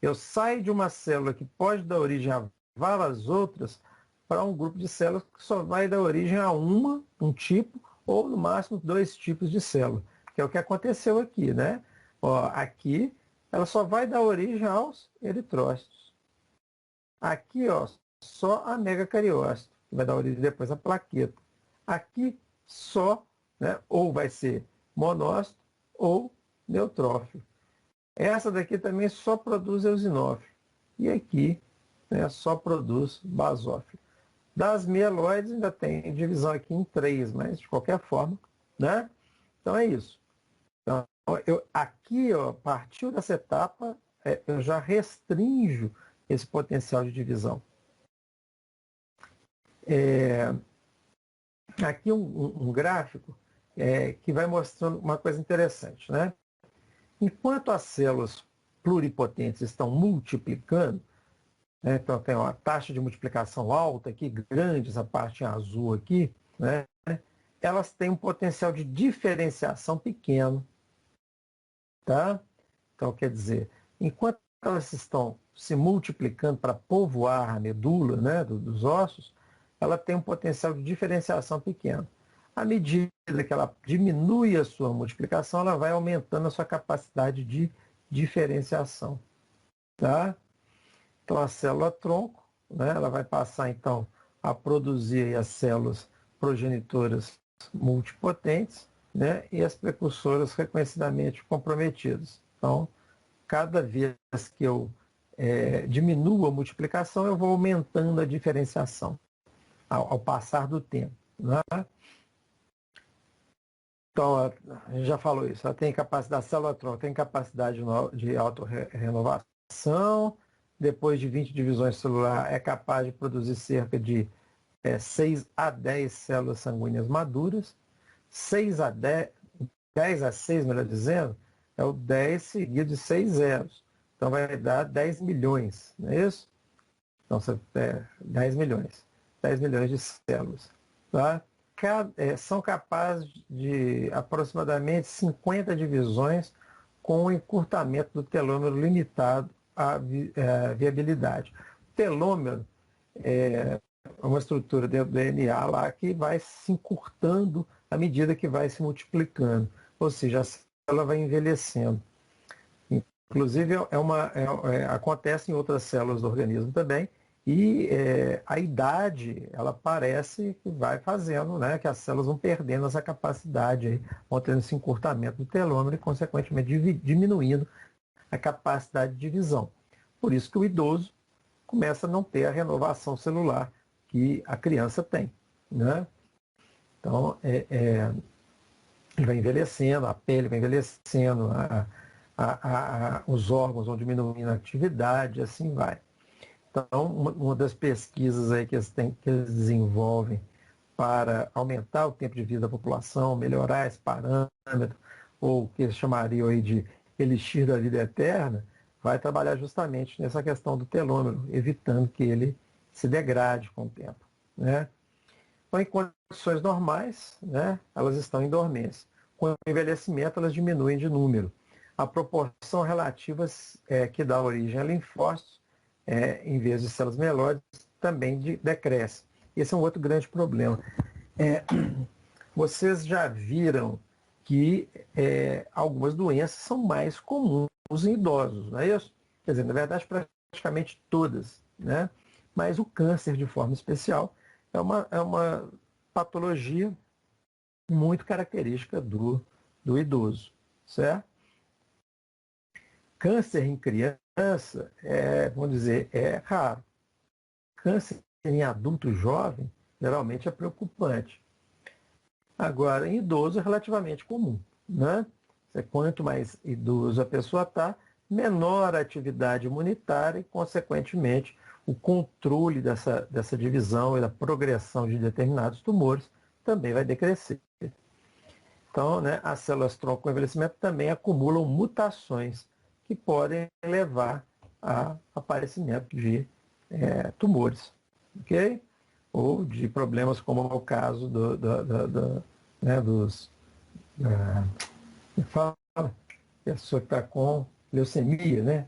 eu saio de uma célula que pode dar origem a várias outras para um grupo de células que só vai dar origem a um tipo, ou no máximo dois tipos de célula, que é o que aconteceu aqui, né? Ó, aqui ela só vai dar origem aos eritrócitos. Aqui, ó, só a megacariócito, que vai dar origem depois à plaqueta. Aqui só, né, ou vai ser monócito ou neutrófilo. Essa daqui também só produz eosinófilo. E aqui, né, só produz basófilo. Das mieloides ainda tem divisão aqui em três, mas de qualquer forma, né? Então é isso. Então, aqui, ó, partiu dessa etapa, eu já restringo esse potencial de divisão. Aqui um gráfico que vai mostrando uma coisa interessante, né? Enquanto as células pluripotentes estão multiplicando, né, então tem uma taxa de multiplicação alta aqui, grande, essa parte em azul aqui, né? Elas têm um potencial de diferenciação pequeno, tá? Então, quer dizer, enquanto elas estão se multiplicando para povoar a medula, né, dos ossos, ela tem um potencial de diferenciação pequeno. À medida que ela diminui a sua multiplicação, ela vai aumentando a sua capacidade de diferenciação. Tá? Então, a célula tronco, né, ela vai passar, então, a produzir as células progenitoras multipotentes, né, e as precursoras reconhecidamente comprometidas. Então, cada vez que eu diminuo a multiplicação, eu vou aumentando a diferenciação ao passar do tempo. Né? Então, a gente já falou isso, ela tem capacidade, a célula tronco tem capacidade de autorrenovação, depois de 20 divisões celulares é capaz de produzir cerca de 6 a 10 células sanguíneas maduras, 10 a 6, melhor dizendo, é o 10 seguido de 6 zeros. Então vai dar 10 milhões, não é isso? Então, 10 milhões. 10 milhões de células. Tá? são capazes de aproximadamente 50 divisões com um encurtamento do telômero limitado à viabilidade. O telômero é uma estrutura dentro do DNA lá que vai se encurtando à medida que vai se multiplicando, ou seja, a célula vai envelhecendo. Inclusive, acontece em outras células do organismo também, e a idade, ela parece que vai fazendo, né, que as células vão perdendo essa capacidade, aí, vão tendo esse encurtamento do telômero e, consequentemente, diminuindo a capacidade de divisão. Por isso que o idoso começa a não ter a renovação celular que a criança tem, né? Então, ele vai envelhecendo, a pele vai envelhecendo, os órgãos vão diminuindo a atividade, assim vai. Então, uma das pesquisas aí que eles desenvolvem para aumentar o tempo de vida da população, melhorar esse parâmetro, ou o que eles chamariam aí de elixir da vida eterna, vai trabalhar justamente nessa questão do telômero, evitando que ele se degrade com o tempo, né? Então, em condições normais, né, elas estão em dormência. Com o envelhecimento, elas diminuem de número. A proporção relativa que dá origem a linfócitos, em vez de células mieloides, também decresce. Esse é um outro grande problema. Vocês já viram que algumas doenças são mais comuns em idosos, não é isso? Quer dizer, na verdade, praticamente todas, né? Mas o câncer, de forma especial, é uma patologia muito característica do idoso, certo? Câncer em criança, vamos dizer, é raro. Câncer em adulto jovem, geralmente é preocupante. Agora, em idoso é relativamente comum, né? Quanto mais idoso a pessoa está, menor a atividade imunitária e, consequentemente, o controle dessa divisão e da progressão de determinados tumores também vai decrescer. Então, né, as células-tronco com envelhecimento também acumulam mutações que podem levar a aparecimento de tumores, ok? Ou de problemas como é o caso né, dos... fala, pessoa que está com leucemia, né?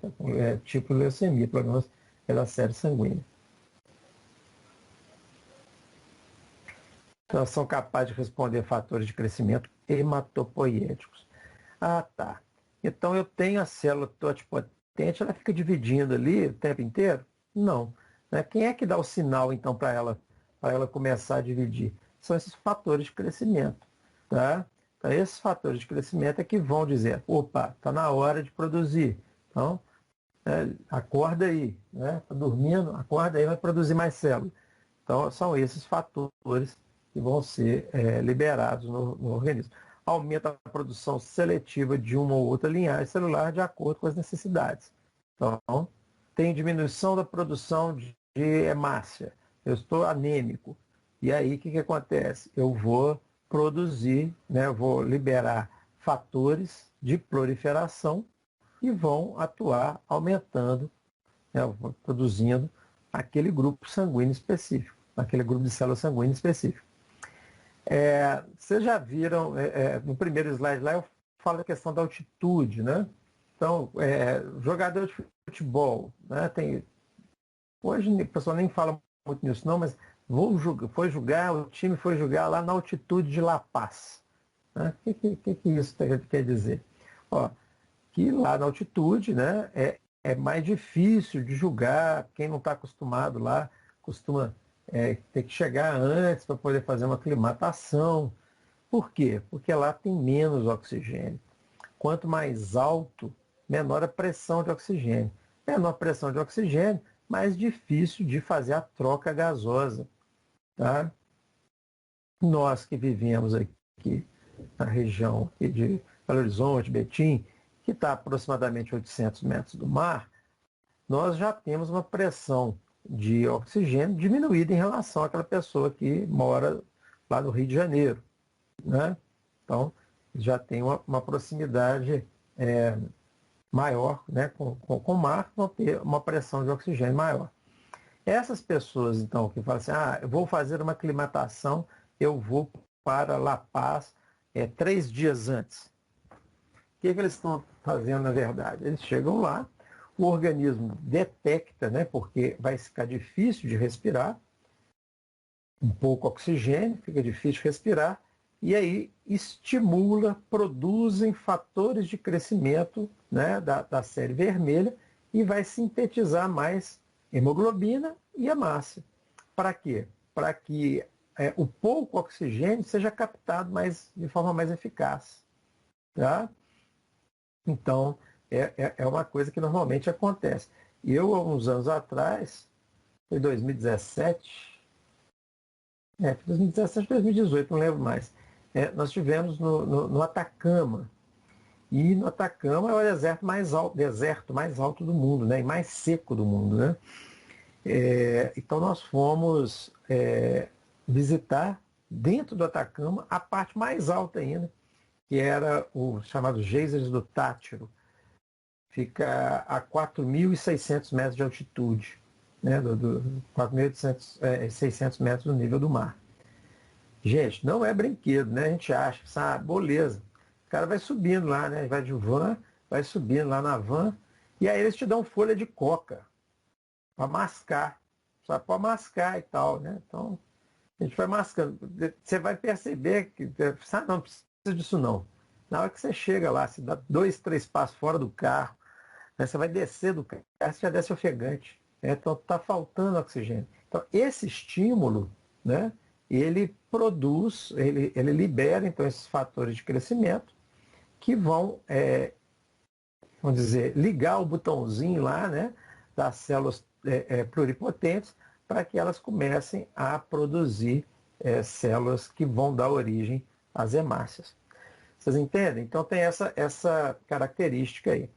Tipo leucemia, problemas pela série sanguínea. Então, são capazes de responder a fatores de crescimento hematopoiéticos. Ah, tá. Então, eu tenho a célula totipotente, ela fica dividindo ali o tempo inteiro? Não. Né? Quem é que dá o sinal, então, para ela começar a dividir? São esses fatores de crescimento. Tá? Então, esses fatores de crescimento é que vão dizer, opa, está na hora de produzir. Então, acorda aí, né? Está dormindo, acorda aí, vai produzir mais células. Então, são esses fatores que vão ser liberados no organismo. Aumenta a produção seletiva de uma ou outra linhagem celular de acordo com as necessidades. Então, tem diminuição da produção de hemácia. Eu estou anêmico. E aí, o que acontece? Eu vou produzir, né, eu vou liberar fatores de proliferação e vão atuar aumentando, né, produzindo aquele grupo sanguíneo específico, aquele grupo de células sanguíneas específico. Vocês já viram, no primeiro slide lá, eu falo da questão da altitude, né? Então, jogador de futebol, né? Hoje o pessoal nem fala muito nisso não, mas o time foi jogar lá na altitude de La Paz. Né? O que isso quer dizer? Ó, que lá na altitude, né, é mais difícil de julgar, quem não está acostumado lá costuma ter que chegar antes para poder fazer uma aclimatação. Por quê? Porque lá tem menos oxigênio. Quanto mais alto, menor a pressão de oxigênio. Menor pressão de oxigênio, mais difícil de fazer a troca gasosa. Tá? Nós que vivemos aqui na região de Belo Horizonte, Betim, que está a aproximadamente 800 metros do mar, nós já temos uma pressão de oxigênio diminuída em relação àquela pessoa que mora lá no Rio de Janeiro. Né? Então, já tem uma proximidade maior, né, com o mar, vão ter uma pressão de oxigênio maior. Essas pessoas, então, que falam assim, eu vou fazer uma aclimatação eu vou para La Paz 3 dias antes. O que eles estão fazendo, na verdade? Eles chegam lá, o organismo detecta, né, porque vai ficar difícil de respirar, um pouco oxigênio, fica difícil de respirar, e aí estimula, produzem fatores de crescimento, né, da série vermelha e vai sintetizar mais hemoglobina e hemácia. Para quê? Para que o pouco oxigênio seja captado de forma mais eficaz. Tá? Então, é uma coisa que normalmente acontece. Eu, há uns anos atrás, foi 2017, 2017, 2018, não lembro mais. Nós tivemos no Atacama. E no Atacama é o deserto mais alto do mundo, né? E mais seco do mundo, né? Então nós fomos visitar dentro do Atacama a parte mais alta ainda, que era o chamado Geysers do Tátiro. Fica a 4.600 metros de altitude, né? 4.600 metros do nível do mar. Gente, não é brinquedo, né? A gente acha, sabe, beleza. O cara vai subindo lá, né? Vai de van, vai subindo lá na van, e aí eles te dão folha de coca para mascar, só para mascar e tal, né? Então, a gente vai mascando. Você vai perceber que, sabe, não precisa disso não. Na hora que você chega lá, você dá 2, 3 passos fora do carro, né? Você vai descer do carro, você já desce ofegante, né? Então está faltando oxigênio. Então, esse estímulo, né? Ele produz, ele libera então esses fatores de crescimento que vão, vamos dizer, ligar o botãozinho lá, né, das células pluripotentes para que elas comecem a produzir células que vão dar origem às hemácias. Vocês entendem? Então tem essa característica aí.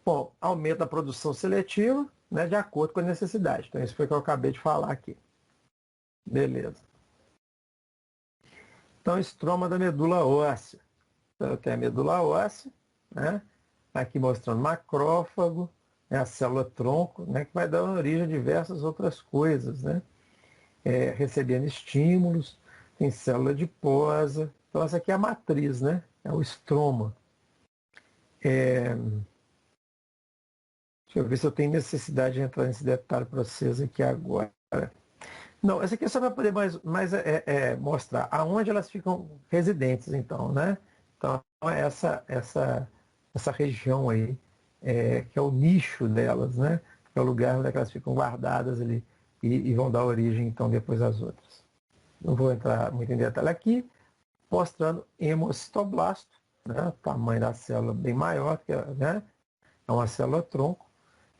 Bom, aumento da produção seletiva, né, de acordo com a necessidade. Então isso foi o que eu acabei de falar aqui. Beleza. Então, estroma da medula óssea. Então, eu tenho a medula óssea, né? Aqui mostrando macrófago, né? A célula tronco, né? Que vai dar origem a diversas outras coisas, né? Recebendo estímulos, tem célula adiposa. Então, essa aqui é a matriz, né? É o estroma. Deixa eu ver se eu tenho necessidade de entrar nesse detalhe para vocês aqui agora. Não, essa aqui é só para poder mais mostrar aonde elas ficam residentes, então, né? Então, essa região aí, que é o nicho delas, né? É o lugar onde elas ficam guardadas ali e vão dar origem, então, depois às outras. Não vou entrar muito em detalhe aqui, mostrando hemocitoblasto, né? O tamanho da célula bem maior, né? É uma célula tronco.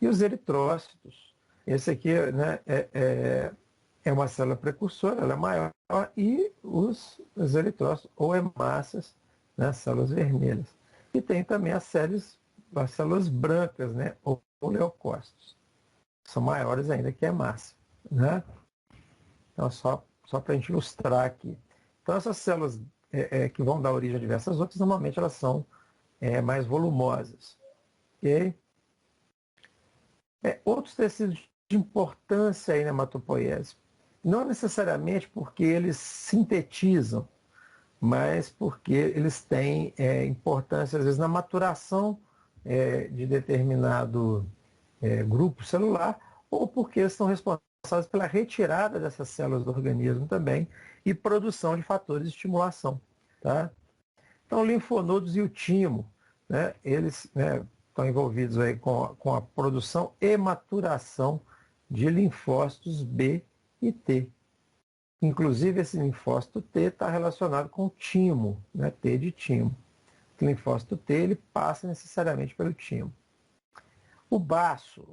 E os eritrócitos. Esse aqui, né, é uma célula precursora, ela é maior, e os eritrócitos ou hemácias, né, células vermelhas. E tem também as células brancas, né, ou leucócitos. São maiores ainda que a hemácia. Né? Então, só para a gente ilustrar aqui. Então, essas células que vão dar origem a diversas outras, normalmente elas são mais volumosas. Ok? Outros tecidos de importância aí na hematopoiese. Não necessariamente porque eles sintetizam, mas porque eles têm importância, às vezes, na maturação de determinado grupo celular, ou porque eles estão responsáveis pela retirada dessas células do organismo também e produção de fatores de estimulação. Tá? Então, linfonodos e o timo, né, eles estão envolvidos aí com a produção e maturação de linfócitos B e T. Inclusive, esse linfócito T está relacionado com o timo, né? T de timo. O linfócito T ele passa necessariamente pelo timo. O baço,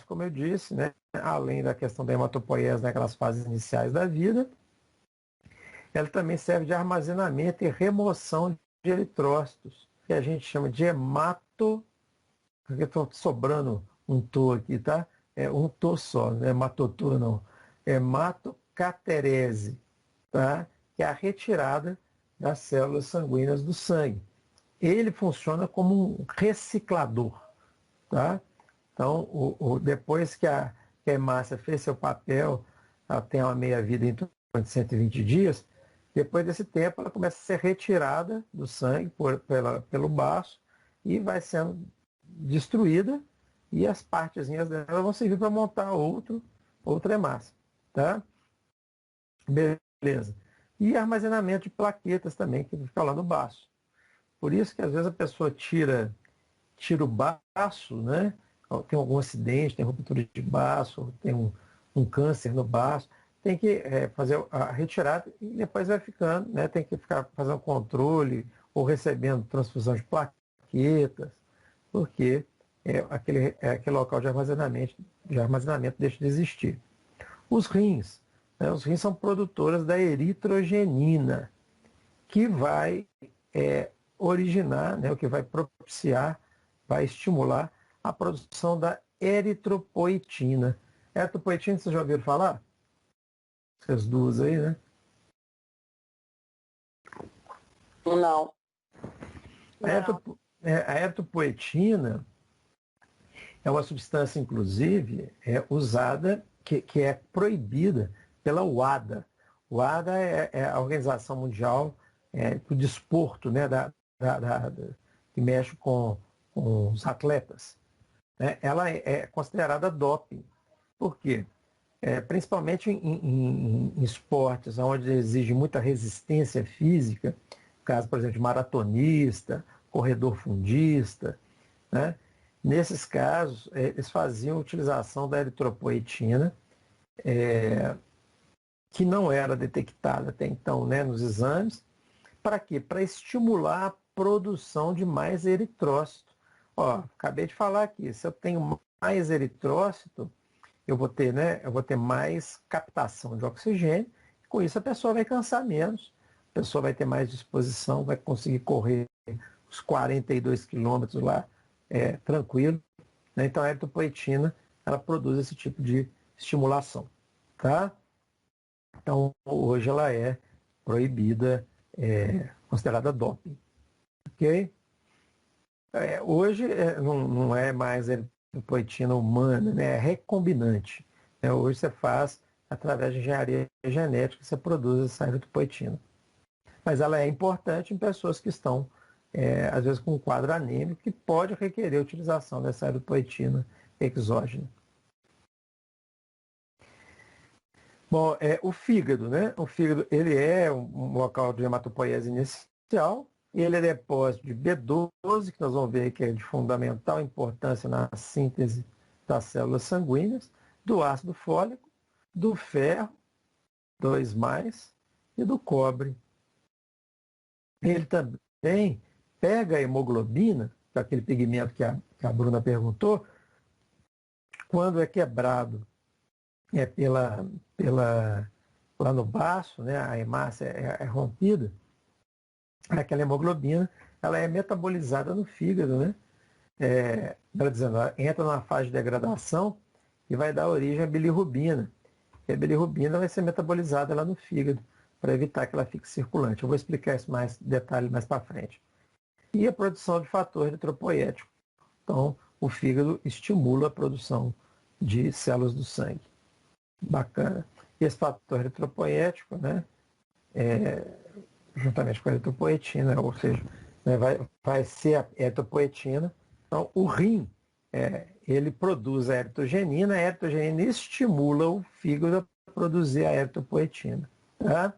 como eu disse, né? Além da questão da hematopoiese naquelas fases iniciais da vida, ela também serve de armazenamento e remoção de eritrócitos, que a gente chama de porque estou sobrando um to aqui, tá? É um to só, não é hematotor não. Hematocaterese, tá? Que é a retirada das células sanguíneas do sangue. Ele funciona como um reciclador, tá? Então, depois que a hemácia fez seu papel, ela tem uma meia-vida em torno de 120 dias, Depois desse tempo, ela começa a ser retirada do sangue pelo baço e vai sendo destruída e as partezinhas dela vão servir para montar outra hemácia. Tá? Beleza. E armazenamento de plaquetas também, que fica lá no baço. Por isso que às vezes a pessoa tira o baço, né? Tem algum acidente, tem ruptura de baço, tem um câncer no baço, tem que fazer a retirada e depois vai ficando, né? Tem que ficar fazendo controle ou recebendo transfusão de plaquetas, porque aquele local de armazenamento deixa de existir. Os rins, né? Os rins são produtoras da eritrogenina, que vai originar, né? O que vai propiciar, vai estimular a produção da eritropoetina. Eritropoetina, vocês já ouviram falar? Essas duas aí, né? Não. A eritropoetina é uma substância, inclusive, usada, que é proibida pela WADA. WADA é a Organização Mundial do Desporto, né, que mexe com os atletas. Né? Ela é considerada doping. Por quê? Principalmente em esportes onde exige muita resistência física, caso, por exemplo, de maratonista, corredor fundista, né? Nesses casos, eles faziam utilização da eritropoetina, que não era detectada até então, né, nos exames. Para quê? Para estimular a produção de mais eritrócito. Ó, acabei de falar aqui, se eu tenho mais eritrócito, eu vou ter mais captação de oxigênio, com isso a pessoa vai cansar menos, a pessoa vai ter mais disposição, vai conseguir correr os 42 quilômetros lá tranquilo. Né? Então a eritropoetina, ela produz esse tipo de estimulação. Tá? Então hoje ela é proibida, considerada doping. Ok? Hoje não é mais eritropoetina humana, né? É recombinante. Né? Hoje você faz através de engenharia genética, você produz essa eritropoetina. Mas ela é importante em pessoas que estão, às vezes, com um quadro anêmico, que pode requerer a utilização dessa eritropoetina exógena. Bom, o fígado, né? O fígado, ele é um local de hematopoiese inicial, e ele é depósito de B12, que nós vamos ver que é de fundamental importância na síntese das células sanguíneas, do ácido fólico, do ferro, 2+, e do cobre. Ele também pega a hemoglobina, que é aquele pigmento que a Bruna perguntou, quando é quebrado lá no baço, né, a hemácia é rompida, aquela hemoglobina, ela é metabolizada no fígado, né? Ela entra numa fase de degradação e vai dar origem à bilirrubina. E a bilirrubina vai ser metabolizada lá no fígado, para evitar que ela fique circulante. Eu vou explicar isso mais detalhe mais para frente. E a produção de fator eritropoético. Então, o fígado estimula a produção de células do sangue. Bacana. E esse fator eritropoético, né, juntamente com a eritropoetina, ou seja, né, vai ser a eritropoetina. Então, o rim, ele produz a eritrogenina estimula o fígado a produzir a eritropoetina. Tá?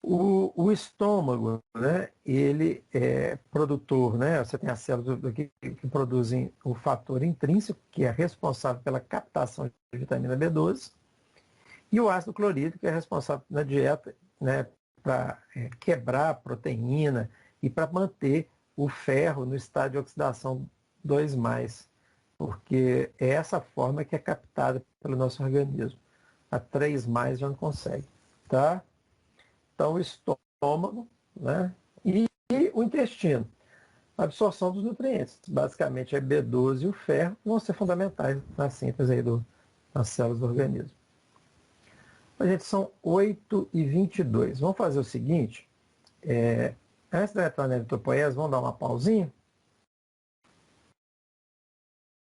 O estômago, né, ele é produtor, né, você tem as células que produzem o fator intrínseco, que é responsável pela captação de vitamina B12, e o ácido clorídrico, que é responsável na dieta, né, para quebrar a proteína e para manter o ferro no estado de oxidação 2+, porque é essa forma que é captada pelo nosso organismo. A 3+ já não consegue. Tá? Então, o estômago, né, e o intestino. A absorção dos nutrientes. Basicamente, a B12 e o ferro vão ser fundamentais na síntese aí das células do organismo. A gente, são 8h22. Vamos fazer o seguinte. Antes da entrar na eritropoiese, vamos dar uma pausinha?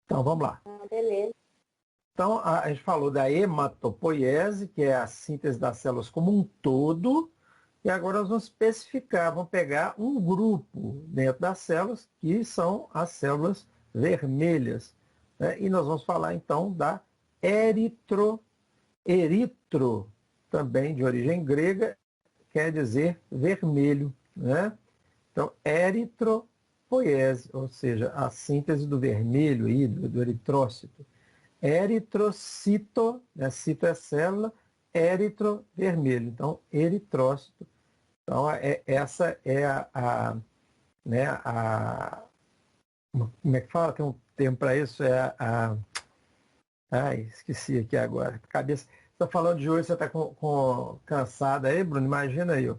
Então, vamos lá. Beleza. Então, a gente falou da hematopoiese, que é a síntese das células como um todo, e agora nós vamos especificar, vamos pegar um grupo dentro das células, que são as células vermelhas, né? E nós vamos falar então da eritro, também de origem grega, quer dizer vermelho, né? Então, eritropoiese, ou seja, a síntese do vermelho aí, do eritrócito. Eritrocito, né? Cito é célula, eritro, vermelho. Então, eritrócito. Então, essa é né, como é que fala? Tem um termo para isso, ai, esqueci aqui agora. Cabeça. Você está falando de hoje, você está cansada aí, Bruno? Imagina aí, ó.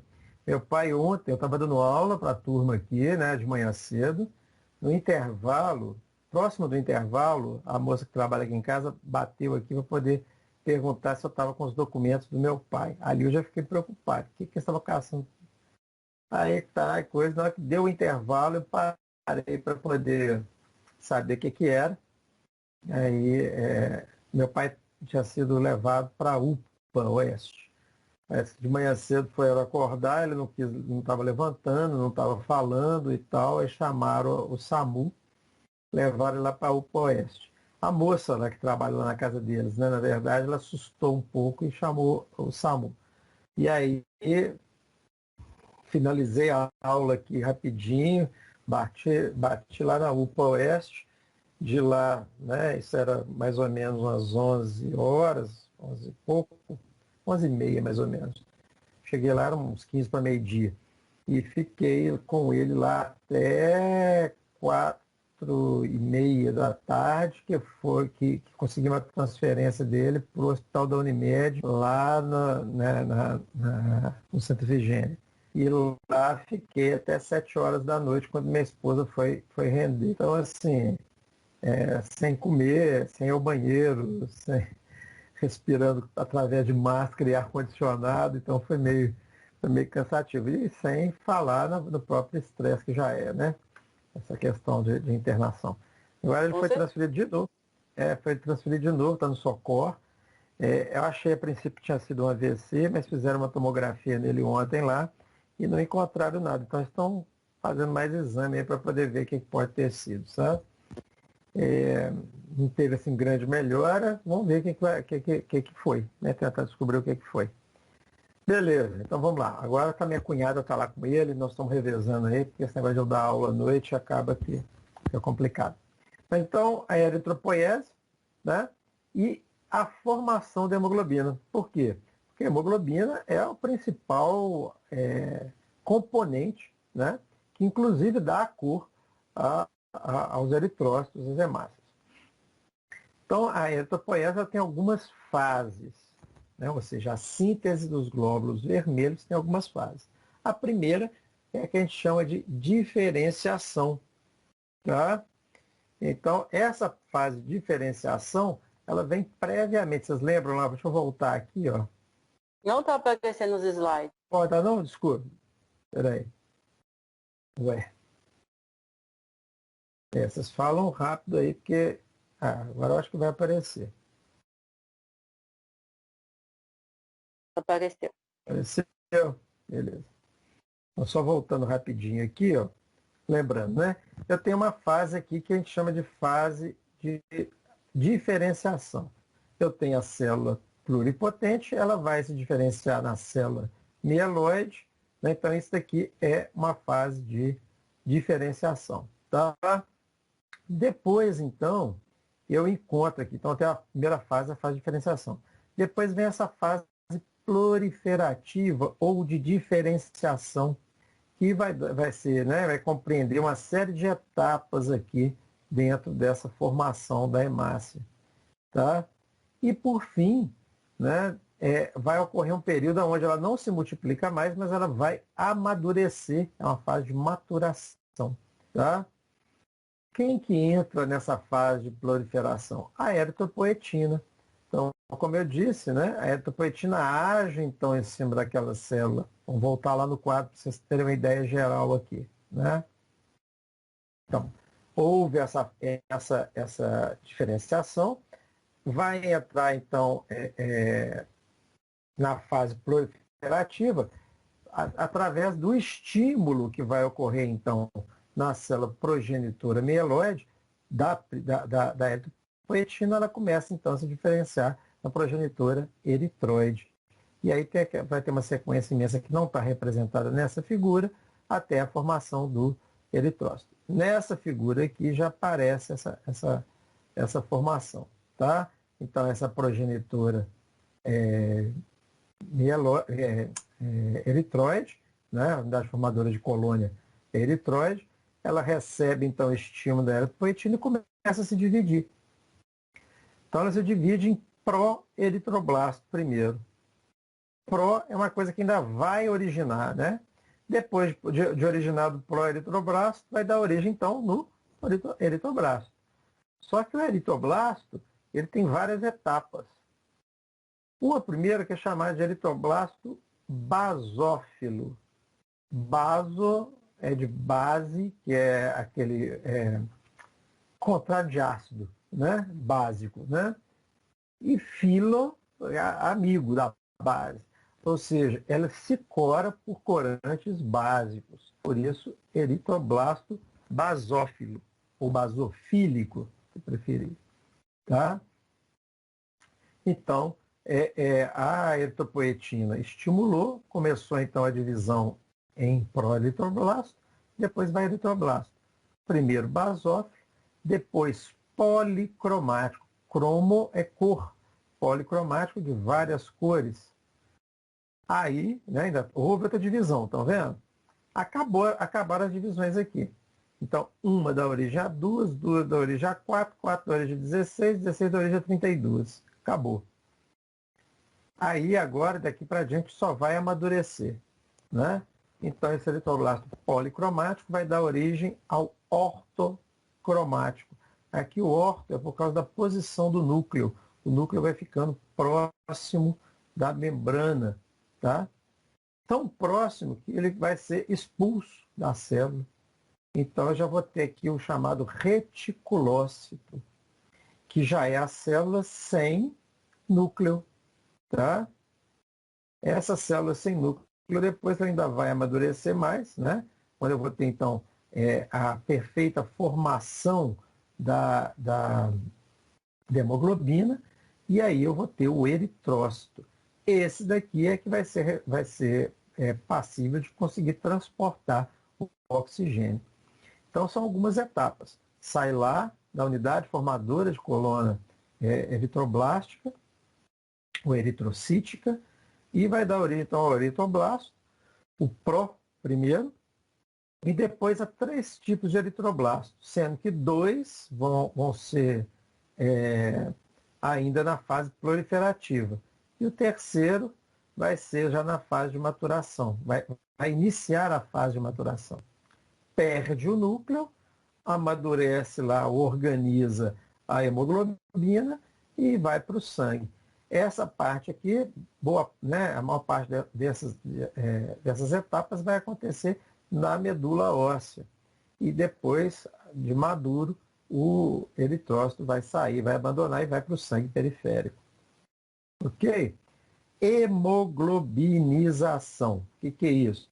Meu pai ontem, eu estava dando aula para a turma aqui, né, de manhã cedo. No intervalo, próximo do intervalo, a moça que trabalha aqui em casa bateu aqui para poder perguntar se eu estava com os documentos do meu pai. Ali eu já fiquei preocupado. O que que eu estava caçando? Aí tá, coisa. Na hora que deu o intervalo, eu parei para poder saber o que que era. Aí meu pai tinha sido levado para a UPA Oeste. De manhã cedo foi eu acordar, ele não estava levantando, não estava falando e tal, aí chamaram o SAMU, levaram ele lá para a UPA Oeste. A moça lá que trabalha lá na casa deles, né, na verdade, ela assustou um pouco e chamou o SAMU. E aí finalizei a aula aqui rapidinho, bati lá na UPA Oeste. De lá, né, isso era mais ou menos umas 11 horas, 11 e pouco, 11 e meia mais ou menos. Cheguei lá, eram uns 15 para meio-dia. E fiquei com ele lá até 4h30 da tarde, que consegui uma transferência dele para o hospital da Unimed, lá no Santa Efigênia. E lá fiquei até 7 horas da noite, quando minha esposa foi render. Então, assim, sem comer, sem ir ao banheiro, respirando através de máscara e ar-condicionado, então foi meio cansativo. E sem falar no próprio estresse que já é, né? Essa questão de internação. Agora ele foi transferido de novo. Foi transferido de novo, está no Socorro. Eu achei a princípio que tinha sido um AVC, mas fizeram uma tomografia nele ontem lá e não encontraram nada. Então estão fazendo mais exame aí para poder ver o que pode ter sido, sabe? Não teve assim grande melhora, vamos ver o que foi, né? Tentar descobrir o que foi. Beleza, então vamos lá. Agora tá minha cunhada está lá com ele, nós estamos revezando aí, porque esse negócio de eu dar aula à noite acaba que fica complicado. Então, a eritropoiese, né? E a formação da hemoglobina. Por quê? Porque a hemoglobina é o principal componente, né? Que inclusive dá a cor aos eritrócitos, às hemácias. Então, a eritropoiese tem algumas fases, né? Ou seja, a síntese dos glóbulos vermelhos tem algumas fases. A primeira é a que a gente chama de diferenciação. Tá? Então, essa fase de diferenciação, ela vem previamente. Vocês lembram lá? Deixa eu voltar aqui, ó. Não está aparecendo os slides. Pode, tá não? Desculpa. Espera aí. Ué. Vocês falam rápido aí, porque... agora eu acho que vai aparecer. Apareceu. Apareceu? Beleza. Então, só voltando rapidinho aqui, ó. Lembrando, né? Eu tenho uma fase aqui que a gente chama de fase de diferenciação. Eu tenho a célula pluripotente, ela vai se diferenciar na célula mieloide, né? Então isso daqui é uma fase de diferenciação, tá? Depois, então, eu encontro aqui, então tem a primeira fase, a fase de diferenciação. Depois vem essa fase proliferativa ou de diferenciação, que vai ser, né, vai compreender uma série de etapas aqui dentro dessa formação da hemácia. Tá? E por fim, né, vai ocorrer um período onde ela não se multiplica mais, mas ela vai amadurecer, é uma fase de maturação. Tá? Quem que entra nessa fase de proliferação? A eritropoetina. Então, como eu disse, né, a eritropoetina age então em cima daquela célula. Vamos voltar lá no quadro para vocês terem uma ideia geral aqui. Né? Então, houve essa diferenciação. vai entrar, então, na fase proliferativa através do estímulo que vai ocorrer, então, na célula progenitora mieloide da eritropoetina, ela começa, então, a se diferenciar na progenitora eritroide. E aí vai ter uma sequência imensa que não está representada nessa figura, até a formação do eritrócito. Nessa figura aqui já aparece essa formação, tá? Então, essa progenitora eritroide, né? A unidade formadora de colônia é eritroide, ela recebe, então, estímulo da eritropoetina e começa a se dividir. Então, ela se divide em pró-eritroblasto primeiro. Pró é uma coisa que ainda vai originar, né? Depois de originar do pró-eritroblasto, vai dar origem, então, no eritroblasto. Só que o eritroblasto, ele tem várias etapas. Uma primeira que é chamada de eritroblasto basófilo. Baso é de base, que é aquele contrário de ácido, né? Básico, né? E filo é amigo da base. Ou seja, ela se cora por corantes básicos. Por isso, eritroblasto basófilo, ou basofílico, se preferir. Tá? Então, a eritropoetina estimulou, começou então a divisão em proeritroblasto, depois vai eritroblasto. Primeiro basófilo, depois policromático. Cromo é cor, policromático de várias cores. Aí, né, ainda houve outra divisão, estão vendo? Acabaram as divisões aqui. Então, uma dá origem a duas, duas dá origem a quatro, quatro dá origem a 16, 16 dá origem a 32. Acabou. Aí, agora, daqui para diante, só vai amadurecer, né? Então, esse eritroblasto policromático vai dar origem ao ortocromático. Aqui o orto é por causa da posição do núcleo. O núcleo vai ficando próximo da membrana, tá? Tão próximo que ele vai ser expulso da célula. Então, eu já vou ter aqui o chamado reticulócito, que já é a célula sem núcleo, tá? Essa célula sem núcleo, depois ainda vai amadurecer mais, né? Quando eu vou ter, então, a perfeita formação da hemoglobina, e aí eu vou ter o eritrócito. Esse daqui é que vai ser passível de conseguir transportar o oxigênio. Então, são algumas etapas. Sai lá da unidade formadora de colônia eritroblástica, ou eritrocítica, e vai dar origem, então, ao eritroblasto, o pró primeiro, e depois a 3 tipos de eritroblasto, sendo que 2 vão ser ainda na fase proliferativa. E o terceiro vai ser já na fase de maturação, vai iniciar a fase de maturação. Perde o núcleo, amadurece lá, organiza a hemoglobina e vai para o sangue. Essa parte aqui, a maior parte dessas etapas vai acontecer na medula óssea. E depois, de maduro, o eritrócito vai sair, vai abandonar e vai para o sangue periférico. Ok? Hemoglobinização. O que é isso?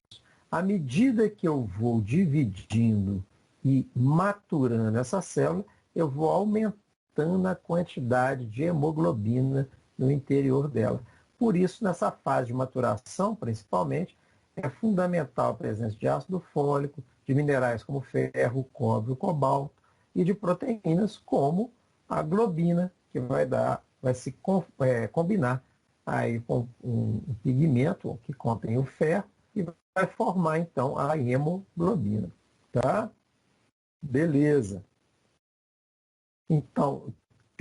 À medida que eu vou dividindo e maturando essa célula, eu vou aumentando a quantidade de hemoglobina no interior dela. Por isso, nessa fase de maturação, principalmente, é fundamental a presença de ácido fólico, de minerais como ferro, cobre, cobalto e de proteínas como a globina, que vai se combinar aí com um pigmento que contém o ferro e vai formar, então, a hemoglobina. Tá? Beleza. Então,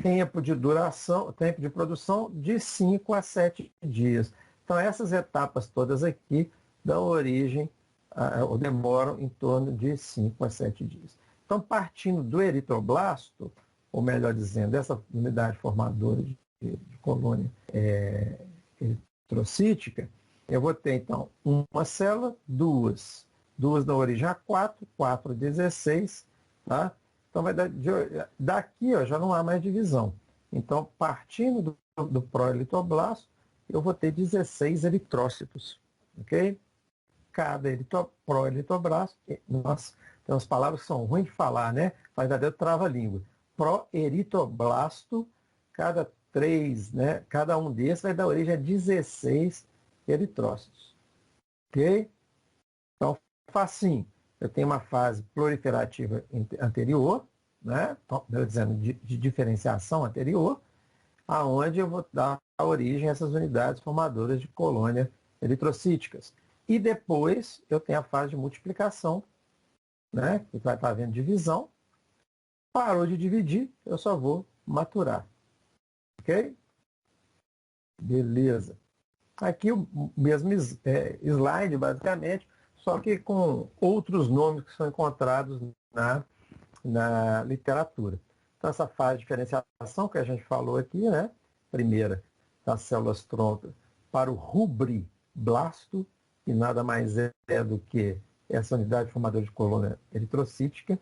tempo de produção de 5 a 7 dias. Então, essas etapas todas aqui dão origem, ou demoram em torno de 5 a 7 dias. Então, partindo do eritroblasto, ou melhor dizendo, dessa unidade formadora de colônia eritrocítica, eu vou ter, então, uma célula, duas dão origem a 4, 4 a 16, tá? Então, daqui já não há mais divisão. Então, partindo do proeritroblasto, eu vou ter 16 eritrócitos, ok? Cada proeritroblasto, nossa, tem umas palavras que são ruins de falar, né? Mas até trava a língua. Proeritroblasto, cada um desses vai dar origem a 16 eritrócitos, ok? Então, facinho. Eu tenho uma fase proliferativa anterior, né? Dizendo de diferenciação anterior, aonde eu vou dar origem a essas unidades formadoras de colônia eritrocíticas. E depois eu tenho a fase de multiplicação, né? Que vai estar havendo divisão. Parou de dividir, eu só vou maturar. Ok? Beleza. Aqui o mesmo slide, basicamente, só que com outros nomes que são encontrados na literatura. Então, essa fase de diferenciação que a gente falou aqui, né? Primeira, das células tronco para o rubriblasto, que nada mais é do que essa unidade formadora de colônia eritrocítica.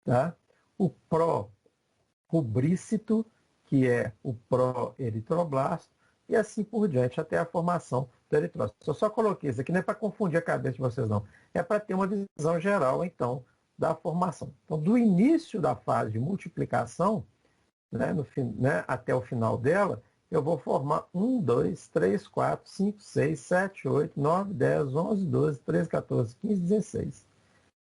Tá? O pró-rubrícito, que é o pró-eritroblasto, e assim por diante, até a formação do eritrócito. Eu só coloquei isso aqui, não é para confundir a cabeça de vocês, não. É para ter uma visão geral, então, da formação. Então, do início da fase de multiplicação, né, até o final dela, eu vou formar 1, 2, 3, 4, 5, 6, 7, 8, 9, 10, 11, 12, 13, 14, 15, 16.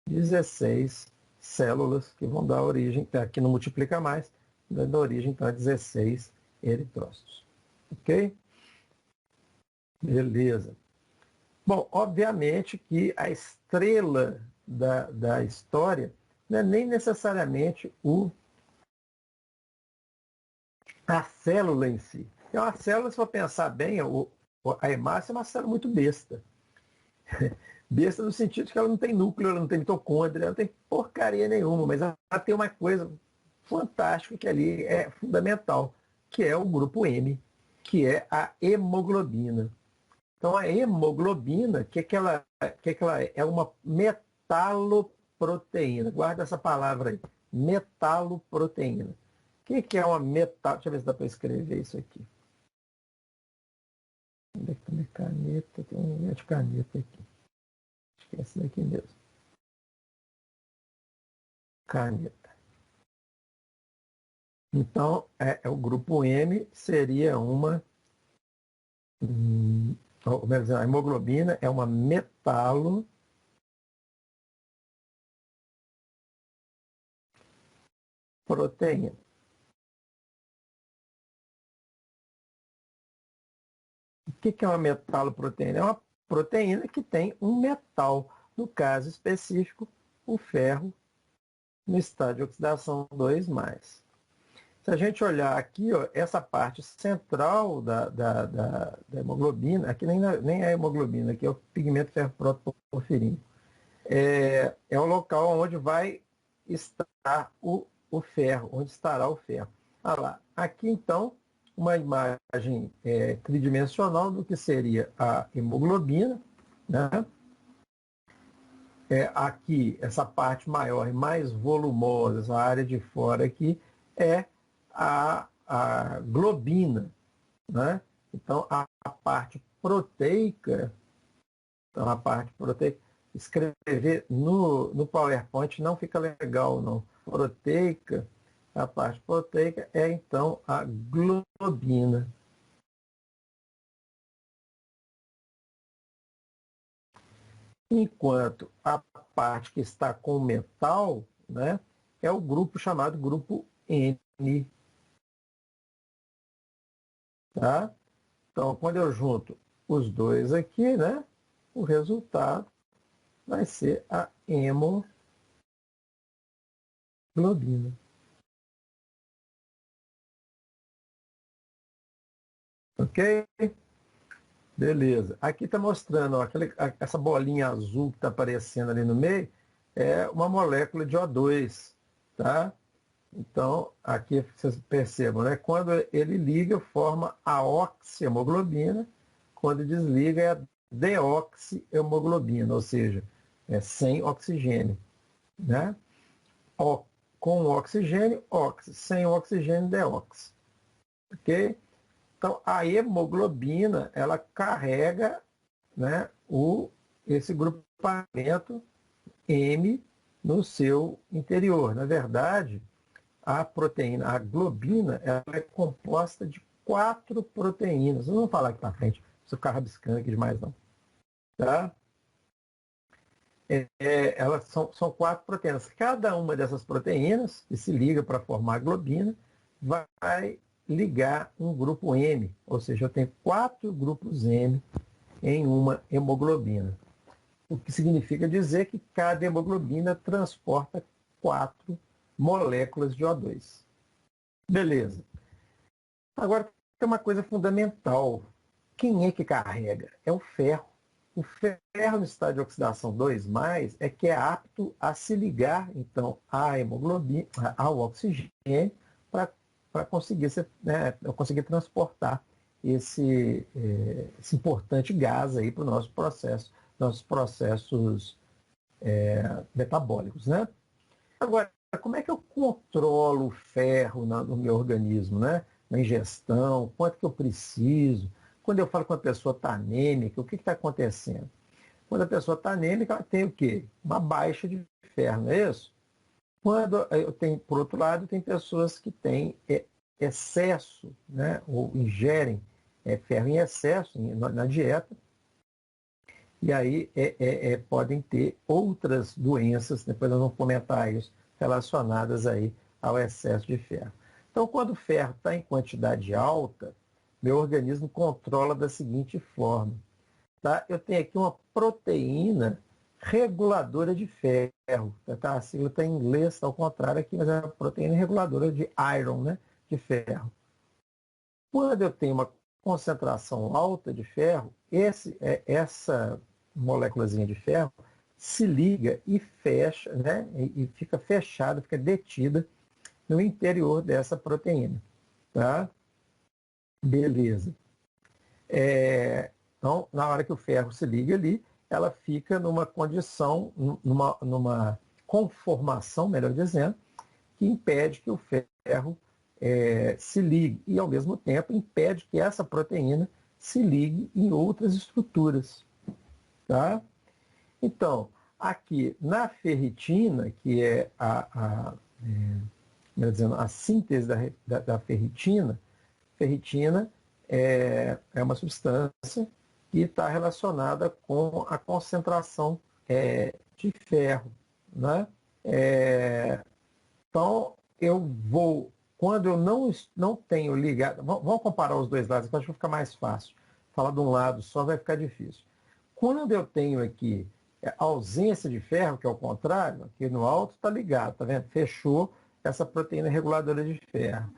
16 células que vão dar origem, aqui não multiplica mais, dando origem então a 16 eritrócitos. Ok? Beleza. Bom, obviamente que a estrela da história não é nem necessariamente a célula em si. É uma célula, se for pensar bem, a hemácia é uma célula muito besta. Besta no sentido de que ela não tem núcleo, ela não tem mitocôndria, ela não tem porcaria nenhuma, mas ela tem uma coisa fantástica que ali é fundamental, que é o grupo M, que é a hemoglobina. Então a hemoglobina, que ela é? É uma metaloproteína. Guarda essa palavra aí, metaloproteína. O que é uma metal? Deixa eu ver se dá para escrever isso aqui. Onde é que está minha caneta? Tem um lugar de caneta aqui. Acho que é essa daqui mesmo. Caneta. Então, o grupo M seria a hemoglobina é uma metaloproteína. O que é uma metaloproteína? É uma proteína que tem um metal, no caso específico, o ferro, no estado de oxidação 2+. Se a gente olhar aqui, ó, essa parte central da hemoglobina, aqui nem é a hemoglobina, aqui é o pigmento ferroprotoporfirínico, é o local onde vai estar o ferro, onde estará o ferro. Ah lá, aqui então, uma imagem tridimensional do que seria a hemoglobina, né? Aqui, essa parte maior e mais volumosa, essa área de fora aqui, é a globina, né? Então, a parte proteica, escrever no PowerPoint não fica legal, não. Proteica, a parte proteica é, então, a globina. Enquanto a parte que está com metal, né, é o grupo chamado grupo N. Tá? Então, quando eu junto os dois aqui, né, o resultado vai ser a hemoglobina. Ok? Beleza. Aqui está mostrando, ó, essa bolinha azul que está aparecendo ali no meio é uma molécula de O2. Tá? Então, aqui vocês percebam, né? Quando ele liga, forma a oxihemoglobina. Quando desliga, é a deoxihemoglobina, ou seja, é sem oxigênio. Né? Com oxigênio, oxi. Sem oxigênio, deoxi. ok? Então, a hemoglobina, ela carrega, né, esse grupamento M no seu interior. Na verdade, a proteína, a globina, ela é composta de 4 proteínas. Não vou falar aqui para frente, não preciso ficar rabiscando aqui demais não. Tá? Elas são 4 proteínas. Cada uma dessas proteínas, que se liga para formar a globina, vai ligar um grupo M. Ou seja, eu tenho 4 grupos M em uma hemoglobina. O que significa dizer que cada hemoglobina transporta 4 moléculas de O2. Beleza. Agora, tem uma coisa fundamental. Quem é que carrega? É o ferro. O ferro no estado de oxidação 2+, é que é apto a se ligar, então, à hemoglobina, ao oxigênio, para conseguir, conseguir transportar esse importante gás aí para os nossos processos metabólicos, né? Agora, como é que eu controlo o ferro no meu organismo, né? Na ingestão, quanto que eu preciso? Quando eu falo que a pessoa está anêmica, o que está acontecendo? Quando a pessoa está anêmica, ela tem o quê? Uma baixa de ferro, não é isso? Quando eu tenho, por outro lado, tem pessoas que têm excesso, né? Ou ingerem ferro em excesso na dieta, e aí podem ter outras doenças, depois nós vamos comentar isso, relacionadas aí ao excesso de ferro. Então, quando o ferro está em quantidade alta, meu organismo controla da seguinte forma. Tá? Eu tenho aqui uma proteína reguladora de ferro. Tá? A sigla está em inglês, está ao contrário aqui, mas é uma proteína reguladora de iron, né? De ferro. Quando eu tenho uma concentração alta de ferro, essa moléculazinha de ferro se liga e fecha, né? E fica fechada, fica detida no interior dessa proteína. Tá? Beleza. Então, na hora que o ferro se liga ali, ela fica numa condição, numa conformação, melhor dizendo, que impede que o ferro se ligue e, ao mesmo tempo, impede que essa proteína se ligue em outras estruturas. Tá? Então, aqui na ferritina, que é a síntese da ferritina, ferritina é uma substância que está relacionada com a concentração de ferro. Né? Então, quando eu não tenho ligado, vamos comparar os dois lados, que eu acho que vai ficar mais fácil. Falar de um lado só vai ficar difícil. Quando eu tenho aqui ausência de ferro, que é o contrário, aqui no alto está ligado, tá vendo? Fechou essa proteína reguladora de ferro.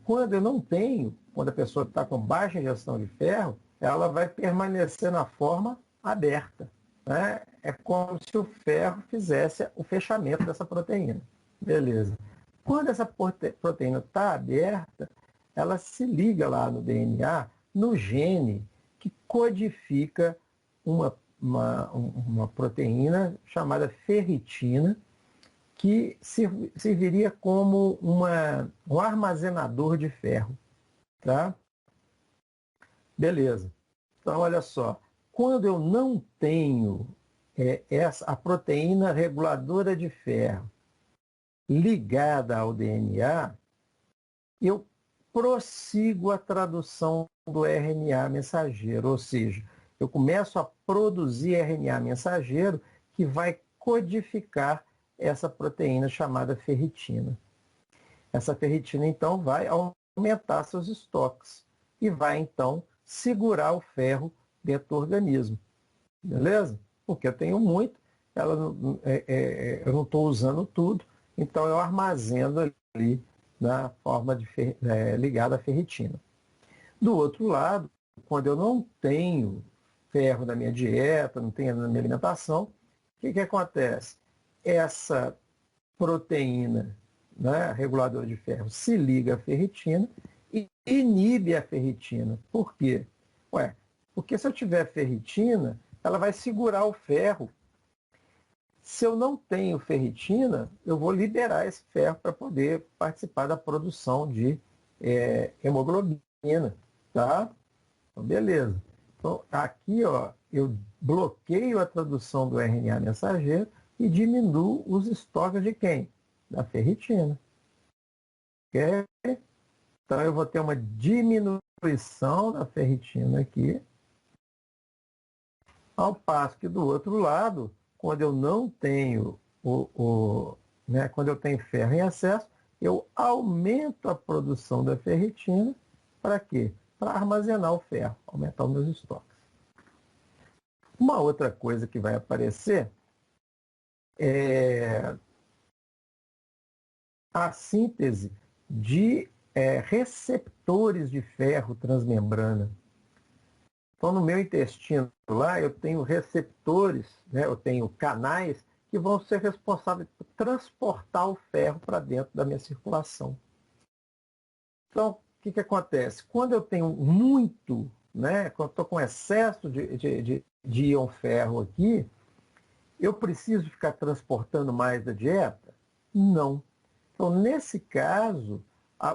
Quando eu não tenho, quando a pessoa está com baixa ingestão de ferro, ela vai permanecer na forma aberta. Né? É como se o ferro fizesse o fechamento dessa proteína. Beleza. Quando essa proteína está aberta, ela se liga lá no DNA, no gene que codifica uma proteína chamada ferritina, que serviria como um armazenador de ferro. Tá? Beleza. Então, olha só. Quando eu não tenho a proteína reguladora de ferro ligada ao DNA, eu prossigo a tradução do RNA mensageiro, ou seja, eu começo a produzir RNA mensageiro que vai codificar essa proteína chamada ferritina. Essa ferritina, então, vai aumentar seus estoques e vai, então, segurar o ferro dentro do organismo. Beleza? Porque eu tenho muito, eu não estou usando tudo, então eu armazeno ali na forma ligada à ferritina. Do outro lado, quando eu não tenho ferro na minha dieta, não tenho na minha alimentação, o que acontece? Essa proteína, né, reguladora de ferro, se liga à ferritina e inibe a ferritina. Por quê? Porque se eu tiver ferritina, ela vai segurar o ferro. Se eu não tenho ferritina, eu vou liberar esse ferro para poder participar da produção de hemoglobina, tá? Então, beleza. Então, aqui, ó, eu bloqueio a tradução do RNA mensageiro e diminuo os estoques de quem? Da ferritina. Ok? Então, eu vou ter uma diminuição da ferritina aqui, ao passo que do outro lado, quando eu não tenho quando eu tenho ferro em excesso, eu aumento a produção da ferritina para quê? Para armazenar o ferro, aumentar os meus estoques. Uma outra coisa que vai aparecer é a síntese de receptores de ferro transmembrana. Então, no meu intestino lá, eu tenho receptores, né? Eu tenho canais que vão ser responsáveis por transportar o ferro para dentro da minha circulação. Então, o que acontece? Quando eu tenho muito, né? Quando eu estou com excesso de íon ferro aqui, eu preciso ficar transportando mais da dieta? Não. Então, nesse caso,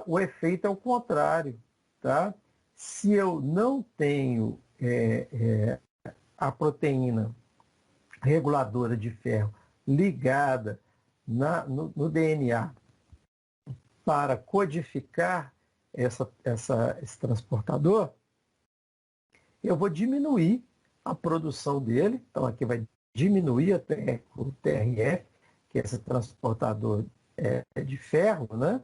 o efeito é o contrário. Tá? Se eu não tenho a proteína reguladora de ferro ligada no DNA para codificar esse transportador, eu vou diminuir a produção dele. Então, aqui vai diminuir até o TRF, que é esse transportador de ferro, né?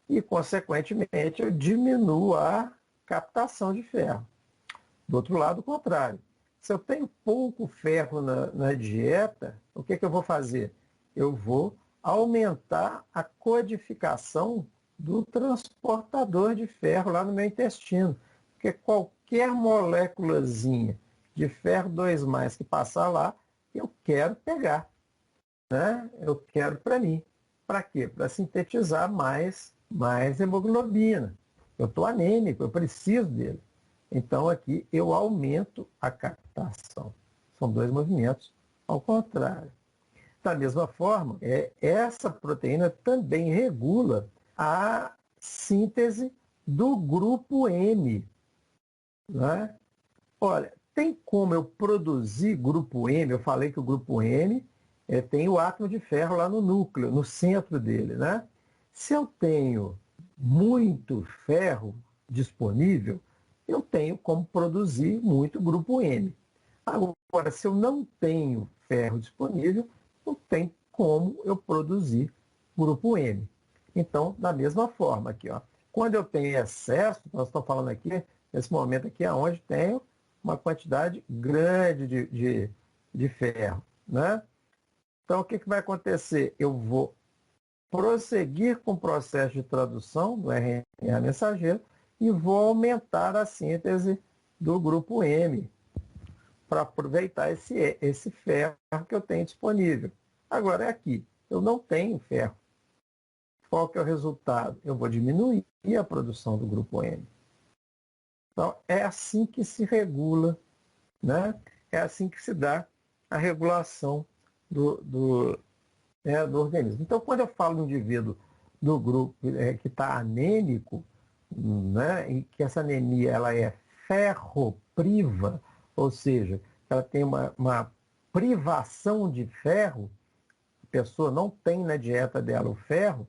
E, consequentemente, eu diminuo a captação de ferro. Do outro lado, o contrário. Se eu tenho pouco ferro na dieta, o que eu vou fazer? Eu vou aumentar a codificação do transportador de ferro lá no meu intestino. Porque qualquer moléculazinha de ferro 2+ que passar lá, eu quero pegar. Né? Eu quero para mim. Para quê? Para sintetizar mais hemoglobina. Eu estou anêmico, eu preciso dele. Então, aqui eu aumento a captação. São dois movimentos ao contrário. Da mesma forma, essa proteína também regula a síntese do grupo M. Né? Olha, tem como eu produzir grupo M? Eu falei que o grupo M tem o átomo de ferro lá no núcleo, no centro dele. Né? Se eu tenho muito ferro disponível, eu tenho como produzir muito grupo M. Agora, se eu não tenho ferro disponível, não tem como eu produzir grupo M. Então, da mesma forma aqui, ó, quando eu tenho excesso, nós estamos falando aqui, nesse momento aqui, onde tenho uma quantidade grande de ferro. Né? Então, o que vai acontecer? Eu vou prosseguir com o processo de tradução do RNA mensageiro e vou aumentar a síntese do grupo M para aproveitar esse ferro que eu tenho disponível. Agora é aqui, eu não tenho ferro. Qual que é o resultado? Eu vou diminuir a produção do grupo M. Então, é assim que se regula, né? É assim que se dá a regulação do organismo. Então, quando eu falo no indivíduo do grupo que está anêmico, né, e que essa anemia ela é ferropriva, ou seja, ela tem uma privação de ferro, a pessoa não tem na dieta dela o ferro,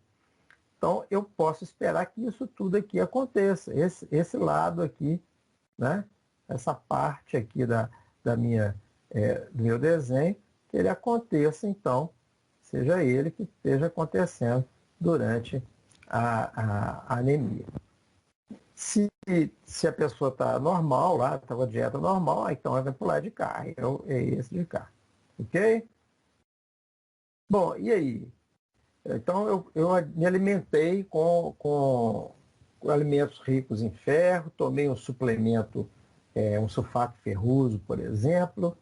então eu posso esperar que isso tudo aqui aconteça. Esse lado aqui, né, essa parte aqui do meu desenho, que ele aconteça, então, seja ele que esteja acontecendo durante a anemia. Se a pessoa está normal lá, está com a dieta normal, então ela vai pular de cá. É esse de cá. Ok? Bom, e aí? Então eu me alimentei com alimentos ricos em ferro, tomei um suplemento, um sulfato ferroso, por exemplo.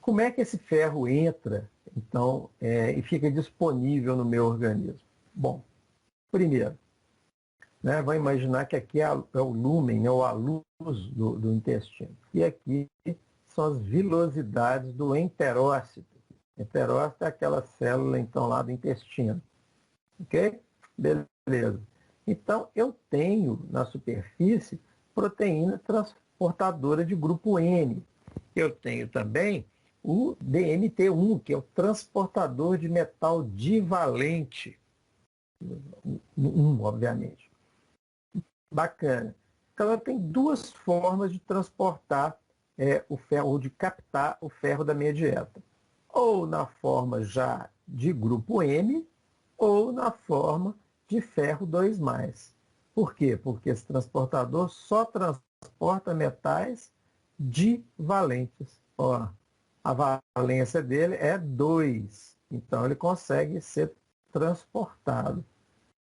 Como é que esse ferro entra, então, e fica disponível no meu organismo? Bom, primeiro, né, vamos imaginar que aqui é o lúmen, ou a luz do intestino. E aqui são as vilosidades do enterócito. Enterócito é aquela célula, então, lá do intestino. Ok? Beleza. Então, eu tenho na superfície proteína transportadora de grupo N. Eu tenho também o DMT1, que é o transportador de metal divalente. Obviamente. Bacana. Então, ela tem duas formas de transportar o ferro, ou de captar o ferro da minha dieta. Ou na forma já de grupo M, ou na forma de ferro 2+. Por quê? Porque esse transportador só transporta metais divalentes. Ó, a valência dele é 2, então ele consegue ser transportado.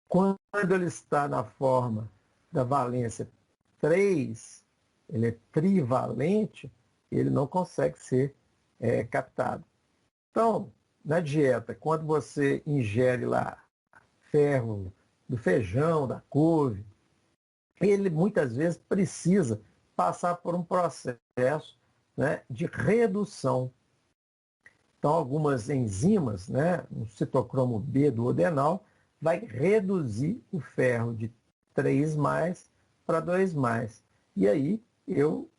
Quando ele está na forma da valência 3, ele é trivalente, ele não consegue ser captado. Então, na dieta, quando você ingere lá ferro do feijão, da couve, ele muitas vezes precisa passar por um processo, né, de redução. Então, algumas enzimas, né, o citocromo B do odenal, vai reduzir o ferro de 3+ para 2+. E aí eu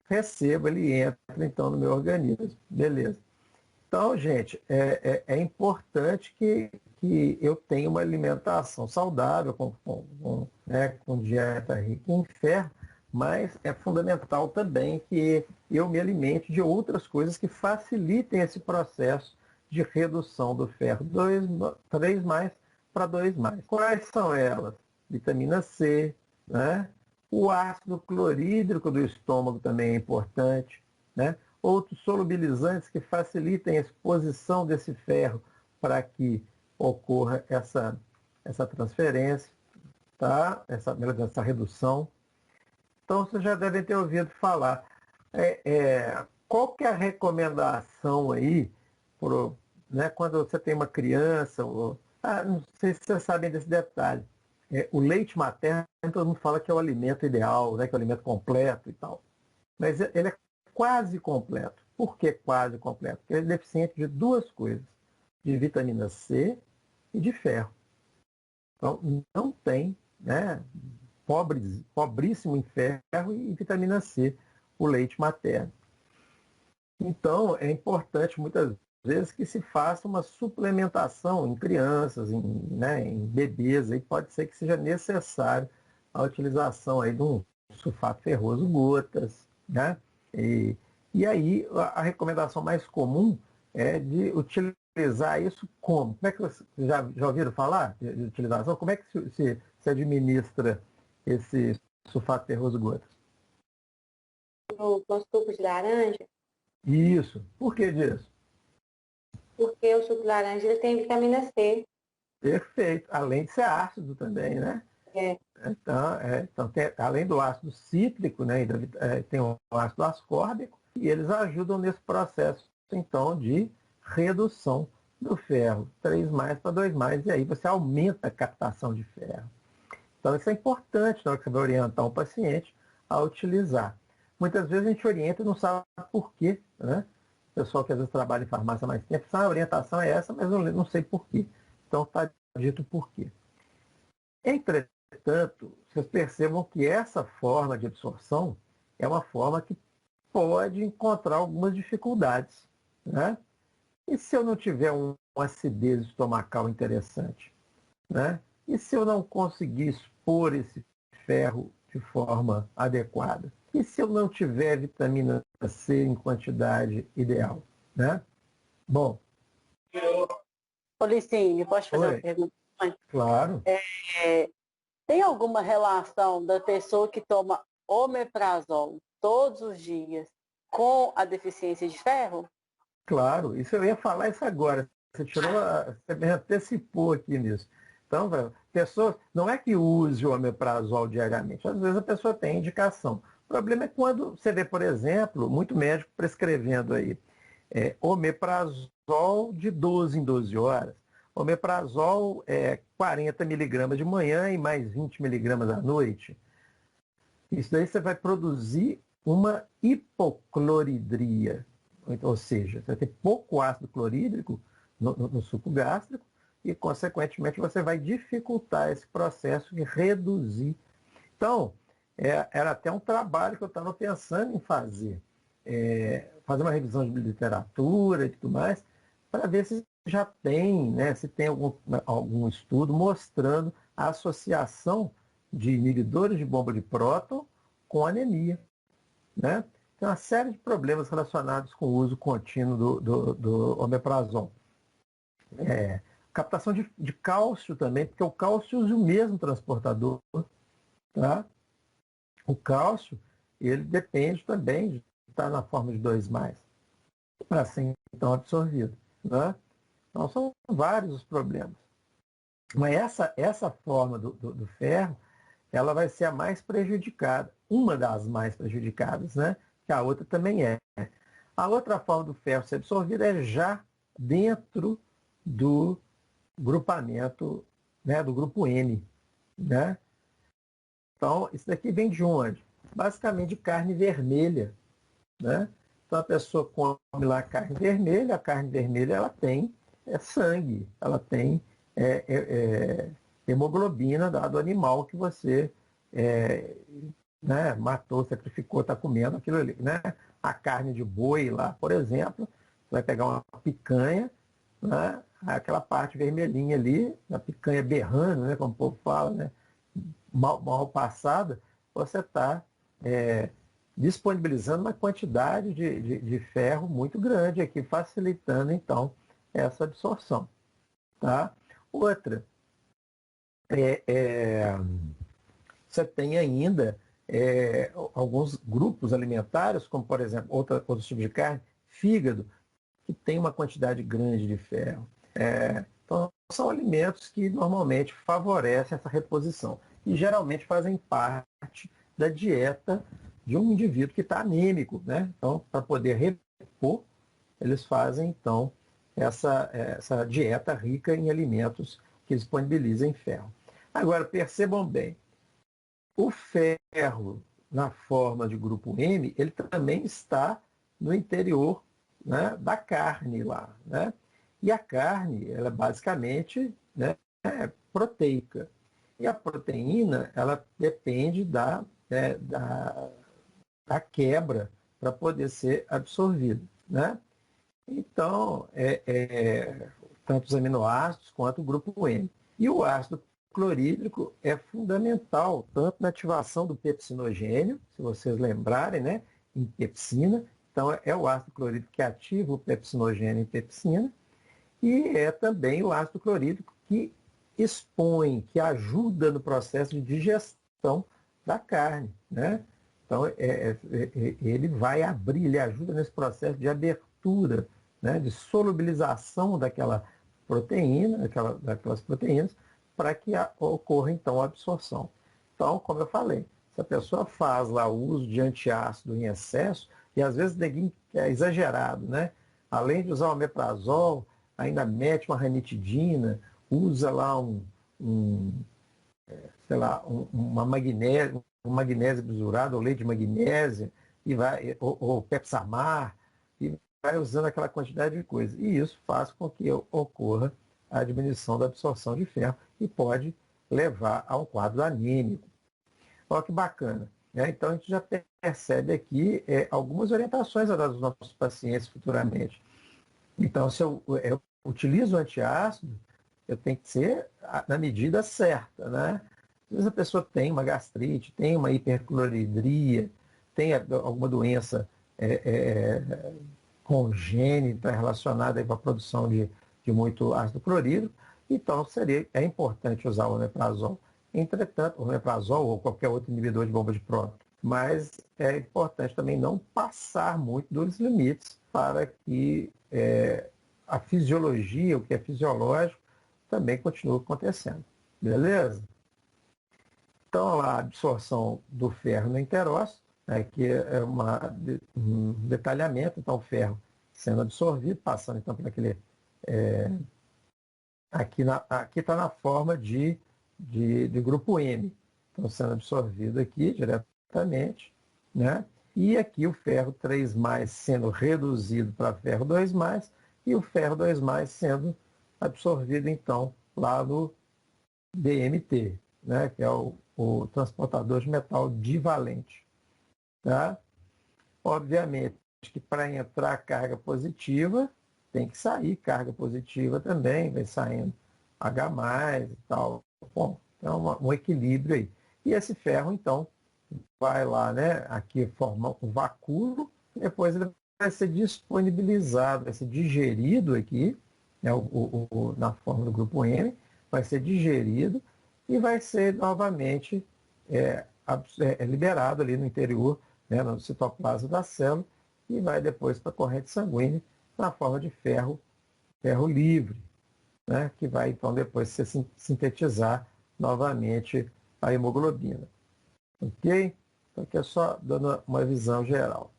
recebo, ele entra então no meu organismo. Beleza. Então, gente, é importante que eu tenha uma alimentação saudável, com dieta rica em ferro, mas é fundamental também que eu me alimente de outras coisas que facilitem esse processo de redução do ferro 3+ para 2+. Quais são elas? Vitamina C, né? O ácido clorídrico do estômago também é importante, né? Outros solubilizantes que facilitem a exposição desse ferro para que ocorra essa transferência, tá? essa redução. Então, vocês já devem ter ouvido falar. Qual que é a recomendação aí, né, quando você tem uma criança? Não sei se vocês sabem desse detalhe. O leite materno, todo mundo fala que é o alimento ideal, né, que é o alimento completo e tal. Mas ele é quase completo. Por que quase completo? Porque ele é deficiente de duas coisas, de vitamina C e de ferro. Então, não tem, né, pobríssimo em ferro e vitamina C, o leite materno. Então, é importante muitas vezes que se faça uma suplementação em crianças, em bebês, aí pode ser que seja necessário a utilização aí de um sulfato ferroso gotas, né? E aí a recomendação mais comum é de utilizar isso como? Como é que vocês já ouviram falar de utilização? Como é que se administra esse sulfato ferroso gotas? No suco de laranja, Isso. Por que disso? porque o suco de laranja ele tem vitamina C. Perfeito. Além de ser ácido também, né? É. Então além do ácido cítrico, né, tem o ácido ascórbico, e eles ajudam nesse processo, então, de redução do ferro, 3+ para 2+, e aí você aumenta a captação de ferro. Então, isso é importante na hora que você vai orientar um paciente a utilizar. Muitas vezes a gente orienta e não sabe por quê, né? O pessoal que às vezes trabalha em farmácia há mais tempo, sabe, a orientação é essa, mas eu não sei por quê. Então, está dito por quê. Entretanto, vocês percebam que essa forma de absorção é uma forma que pode encontrar algumas dificuldades, né? E se eu não tiver uma acidez estomacal interessante, né? E se eu não conseguir expor esse ferro de forma adequada? E se eu não tiver vitamina C em quantidade ideal, né? Bom. Ô, Licínio, posso fazer uma Oi. pergunta? Claro. Tem alguma relação da pessoa que toma omeprazol todos os dias com a deficiência de ferro? Claro, isso eu ia falar isso agora. Você me antecipou aqui nisso. Então, pessoas, não é que use o omeprazol diariamente, às vezes a pessoa tem indicação. O problema é quando você vê, por exemplo, muito médico prescrevendo aí omeprazol de 12 em 12 horas. Omeprazol 40 miligramas de manhã e mais 20 miligramas à noite. Isso daí você vai produzir uma hipocloridria. Ou seja, você vai ter pouco ácido clorídrico no suco gástrico e, consequentemente, você vai dificultar esse processo de reduzir. Então, era até um trabalho que eu estava pensando em fazer. Fazer uma revisão de literatura e tudo mais, para ver se já tem, né, se tem algum estudo mostrando a associação de inibidores de bomba de próton com anemia. Né? Tem uma série de problemas relacionados com o uso contínuo do omeprazol. Captação de cálcio também, porque o cálcio usa o mesmo transportador. Tá? O cálcio, ele depende também de estar na forma de 2+, para ser então absorvido. Né? Então, são vários os problemas. Mas essa forma do ferro, ela vai ser a mais prejudicada, uma das mais prejudicadas, né? Que a outra também é. A outra forma do ferro ser absorvido é já dentro do grupamento, né? Do grupo N, né? Então, isso daqui vem de onde? Basicamente de carne vermelha, né? Então, a pessoa come lá carne vermelha, a carne vermelha ela tem sangue, ela tem hemoglobina do animal que você né, matou, sacrificou, está comendo aquilo ali. Né? A carne de boi lá, por exemplo, você vai pegar uma picanha, né, aquela parte vermelhinha ali, a picanha berrando, né, como o povo fala, né, mal passada, você está disponibilizando uma quantidade de ferro muito grande aqui, facilitando então essa absorção. Tá? Outra, você tem ainda alguns grupos alimentares, como por exemplo, outros tipos de carne, fígado, que tem uma quantidade grande de ferro. Então, são alimentos que normalmente favorecem essa reposição e geralmente fazem parte da dieta de um indivíduo que está anêmico. Né? Então, para poder repor, eles fazem então essa dieta rica em alimentos que disponibilizem ferro. Agora, percebam bem, o ferro na forma de grupo M, ele também está no interior, né, da carne lá. Né? E a carne, ela é basicamente, né, proteica. E a proteína, ela depende da quebra para poder ser absorvida. Né? Então, tanto os aminoácidos quanto o grupo M. E o ácido clorídrico é fundamental, tanto na ativação do pepsinogênio, se vocês lembrarem, né, em pepsina. Então, é o ácido clorídrico que ativa o pepsinogênio em pepsina, e é também o ácido clorídrico que expõe, que ajuda no processo de digestão da carne. Né? Então, ele vai abrir, ele ajuda nesse processo de abertura, né, de solubilização daquela proteína, daquelas proteínas, para que ocorra, então, a absorção. Então, como eu falei, se a pessoa faz lá o uso de antiácido em excesso, e às vezes neguinho é exagerado, né? Além de usar o omeprazol, ainda mete uma ranitidina, usa lá uma magnésio, um magnésio bisurado, ou leite de magnésia, ou Pepsamar, e vai usando aquela quantidade de coisa. E isso faz com que ocorra a diminuição da absorção de ferro e pode levar a um quadro anímico. Olha que bacana. Né? Então, a gente já percebe aqui algumas orientações a dar aos nossos pacientes futuramente. Então, se eu utilizo o antiácido, eu tenho que ser na medida certa. Né? Às vezes a pessoa tem uma gastrite, tem uma hipercloridria, tem alguma doença congênita relacionada com a produção de muito ácido clorídrico, então é importante usar o omeprazol. Entretanto, o omeprazol ou qualquer outro inibidor de bomba de próton, mas é importante também não passar muito dos limites para que a fisiologia, o que é fisiológico, também continue acontecendo. Beleza? Então, a absorção do ferro no enterócito, que é um detalhamento, então o ferro sendo absorvido, passando então por aquele... aqui está na forma de grupo M, então sendo absorvido aqui diretamente, né? E aqui o ferro 3+, sendo reduzido para ferro 2+, e o ferro 2+, sendo absorvido então lá no DMT, né, que é o transportador de metal divalente. Tá? Obviamente que para entrar carga positiva, tem que sair carga positiva também, vai saindo H+, e tal. Bom, então um equilíbrio aí. E esse ferro, então, vai lá, né, aqui forma um vacúolo, depois ele vai ser disponibilizado, vai ser digerido aqui, né, na forma do grupo M, vai ser digerido e vai ser novamente liberado ali no interior, né, no citoplasma da célula, e vai depois para a corrente sanguínea na forma de ferro livre, né, que vai então depois se sintetizar novamente a hemoglobina. Ok? Então aqui é só dando uma visão geral.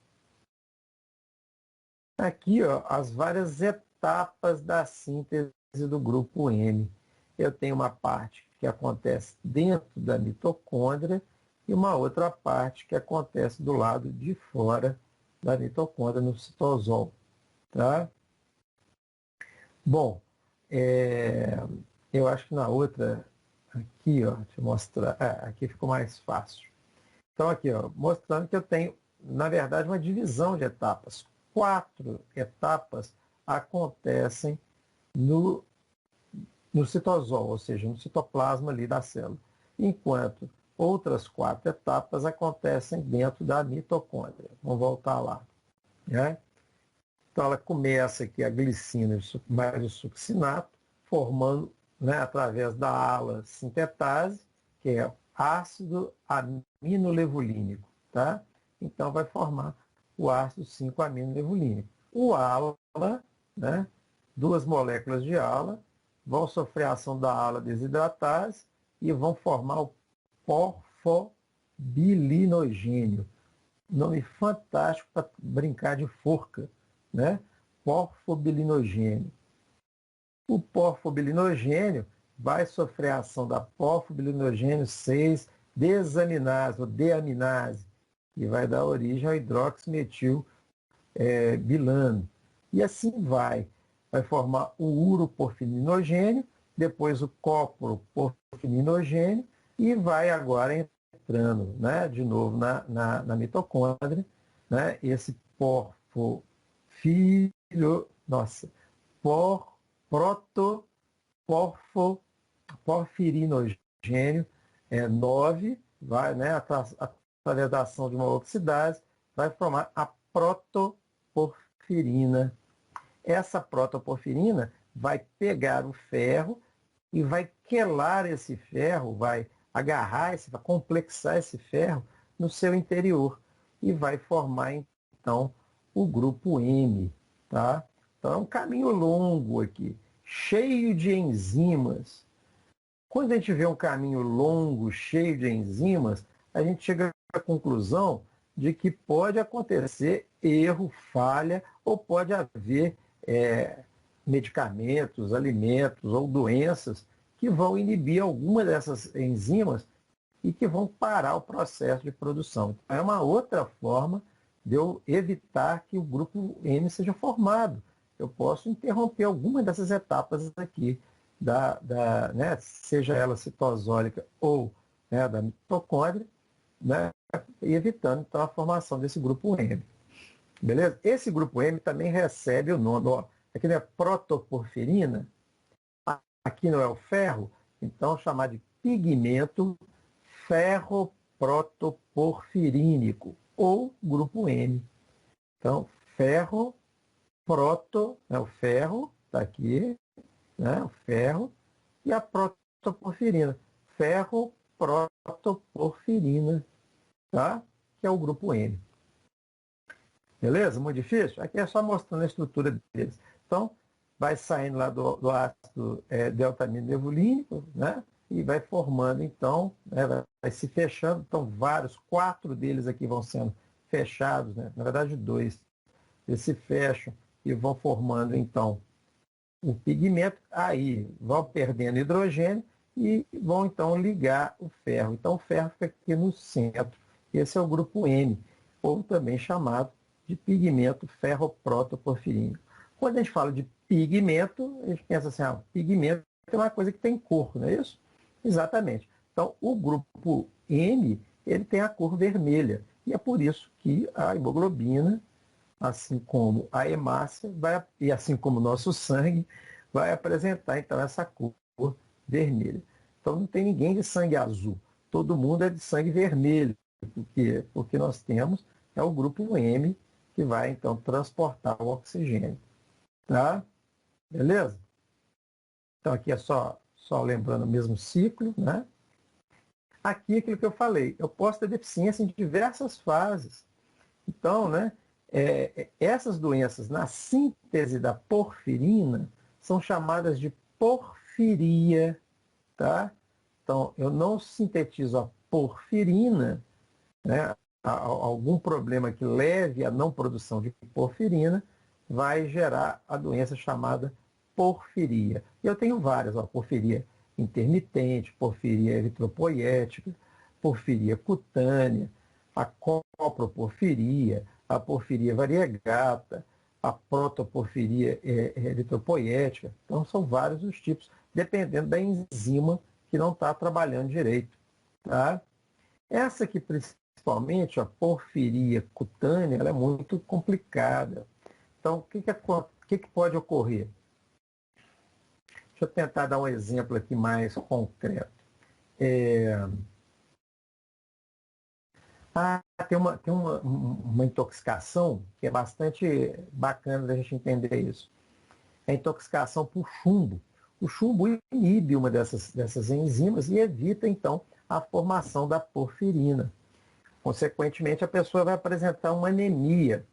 Aqui, ó, as várias etapas da síntese do grupo M. Eu tenho uma parte que acontece dentro da mitocôndria e uma outra parte que acontece do lado de fora da mitocôndria, no citosol. Tá? Bom, eu acho que na outra, aqui, ó, deixa eu mostrar, aqui ficou mais fácil. Então, aqui, ó, mostrando que eu tenho, na verdade, uma divisão de etapas. 4 etapas acontecem no citosol, ou seja, no citoplasma ali da célula, enquanto outras 4 etapas acontecem dentro da mitocôndria. Vamos voltar lá. Né? Então, ela começa aqui a glicina mais o succinato, formando, né, através da ala sintetase, que é ácido aminolevulínico. Tá? Então, vai formar o ácido 5-aminolevulínico. O ala, né, 2 moléculas de ala, vão sofrer a ação da ala desidratase e vão formar o porfobilinogênio. Nome fantástico para brincar de forca, né? Porfobilinogênio. O porfobilinogênio vai sofrer a ação da porfobilinogênio 6 desaminase ou deaminase, que vai dar origem ao hidroximetil bilano. E assim vai. Vai formar o uroporfirinogênio, depois o coproporfirinogênio e vai agora entrando, né, de novo na mitocôndria, né, esse porfirinogênio 9, vai, né, através da ação de uma oxidase, vai formar a protoporfirina. Essa protoporfirina vai pegar o ferro e vai quelar esse ferro, vai agarrar, vai complexar esse ferro no seu interior e vai formar, então, o grupo M. Tá? Então, é um caminho longo aqui, cheio de enzimas. Quando a gente vê um caminho longo, cheio de enzimas, a gente chega à conclusão de que pode acontecer erro, falha, ou pode haver medicamentos, alimentos ou doenças que vão inibir alguma dessas enzimas e que vão parar o processo de produção. Então, é uma outra forma de eu evitar que o grupo M seja formado. Eu posso interromper alguma dessas etapas aqui, né, seja ela citosólica ou, né, da mitocôndria, né, e evitando então a formação desse grupo M. Beleza? Esse grupo M também recebe o nome, ó, aqui não é protoporfirina, aqui não é o ferro, então chamar de pigmento ferroprotoporfirínico, ou grupo M. Então, né, o ferro, está aqui, né, o ferro, e a protoporfirina, ferroprotoporfirina, tá? Que é o grupo M. Beleza? Muito difícil? Aqui é só mostrando a estrutura deles. Então, vai saindo lá do ácido delta-aminolevulínico, né? E vai formando, então, né, vai se fechando. Então, 4 deles aqui vão sendo fechados, né? Na verdade, 2. Eles se fecham e vão formando, então, o pigmento. Aí, vão perdendo hidrogênio e vão, então, ligar o ferro. Então, o ferro fica aqui no centro. Esse é o grupo M, ou também chamado de pigmento ferroprotoporfirínico. Quando a gente fala de pigmento, a gente pensa assim, pigmento é uma coisa que tem cor, não é isso? Exatamente. Então, o grupo M, ele tem a cor vermelha. E é por isso que a hemoglobina, assim como a hemácia, e assim como o nosso sangue, vai apresentar, então, essa cor vermelha. Então, não tem ninguém de sangue azul. Todo mundo é de sangue vermelho, porque nós temos o grupo M, que vai, então, transportar o oxigênio. Tá? Beleza? Então, aqui é só lembrando o mesmo ciclo, né? Aqui é aquilo que eu falei, eu posso ter deficiência em diversas fases. Então, né, essas doenças na síntese da porfirina são chamadas de porfiria, tá? Então, eu não sintetizo a porfirina, né, algum problema que leve à não produção de porfirina, vai gerar a doença chamada porfiria. E eu tenho várias, porfiria intermitente, porfiria eritropoiética, porfiria cutânea, a coproporfiria, a porfiria variegata, a protoporfiria eritropoiética. Então, são vários os tipos, dependendo da enzima que não está trabalhando direito. Tá? Essa aqui, principalmente, a porfiria cutânea, ela é muito complicada. Então, o que pode ocorrer? Deixa eu tentar dar um exemplo aqui mais concreto. Tem uma intoxicação que é bastante bacana da gente entender isso. É a intoxicação por chumbo. O chumbo inibe uma dessas enzimas e evita, então, a formação da porfirina. Consequentemente, a pessoa vai apresentar uma anemia,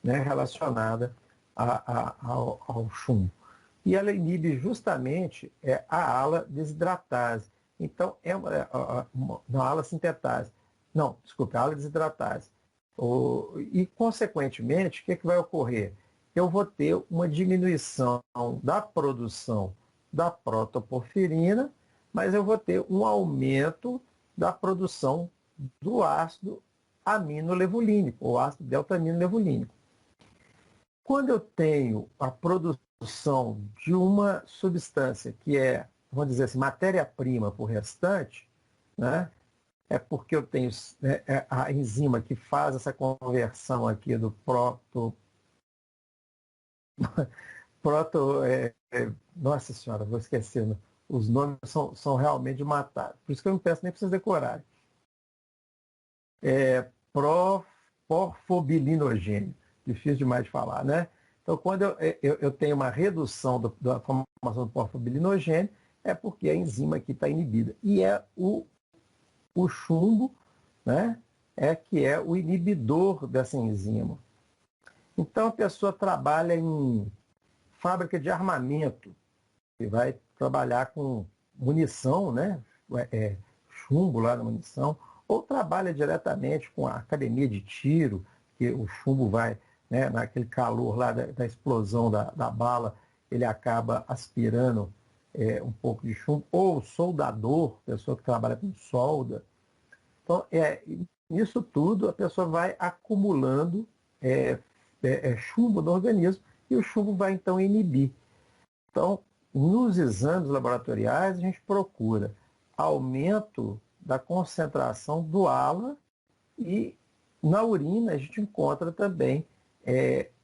né, relacionada ao chumbo. E ela inibe justamente a ala desidratase. Então, a ala sintetase. Não, desculpa, a ala desidratase. E, consequentemente, o que vai ocorrer? Eu vou ter uma diminuição da produção da protoporfirina, mas eu vou ter um aumento da produção do ácido aminolevulínico, ou ácido delta-aminolevulínico. Quando eu tenho a produção de uma substância que é, vamos dizer assim, matéria-prima por restante, né, é porque eu tenho a enzima que faz essa conversão aqui do nossa senhora, vou esquecendo. Os nomes são realmente de matar. Por isso que eu não peço nem para vocês decorarem. Porfobilinogênio. Difícil demais de falar, né? Então, quando eu tenho uma redução da formação do porfobilinogênio, é porque a enzima aqui está inibida. E é o chumbo, né, que é o inibidor dessa enzima. Então, a pessoa trabalha em fábrica de armamento, que vai trabalhar com munição, né, chumbo lá na munição, ou trabalha diretamente com a academia de tiro, que o chumbo vai, né, naquele calor lá da explosão da bala, ele acaba aspirando um pouco de chumbo, ou soldador, pessoa que trabalha com solda. Então, isso tudo a pessoa vai acumulando chumbo no organismo e o chumbo vai então inibir. Então, nos exames laboratoriais, a gente procura aumento da concentração do ALA e na urina a gente encontra também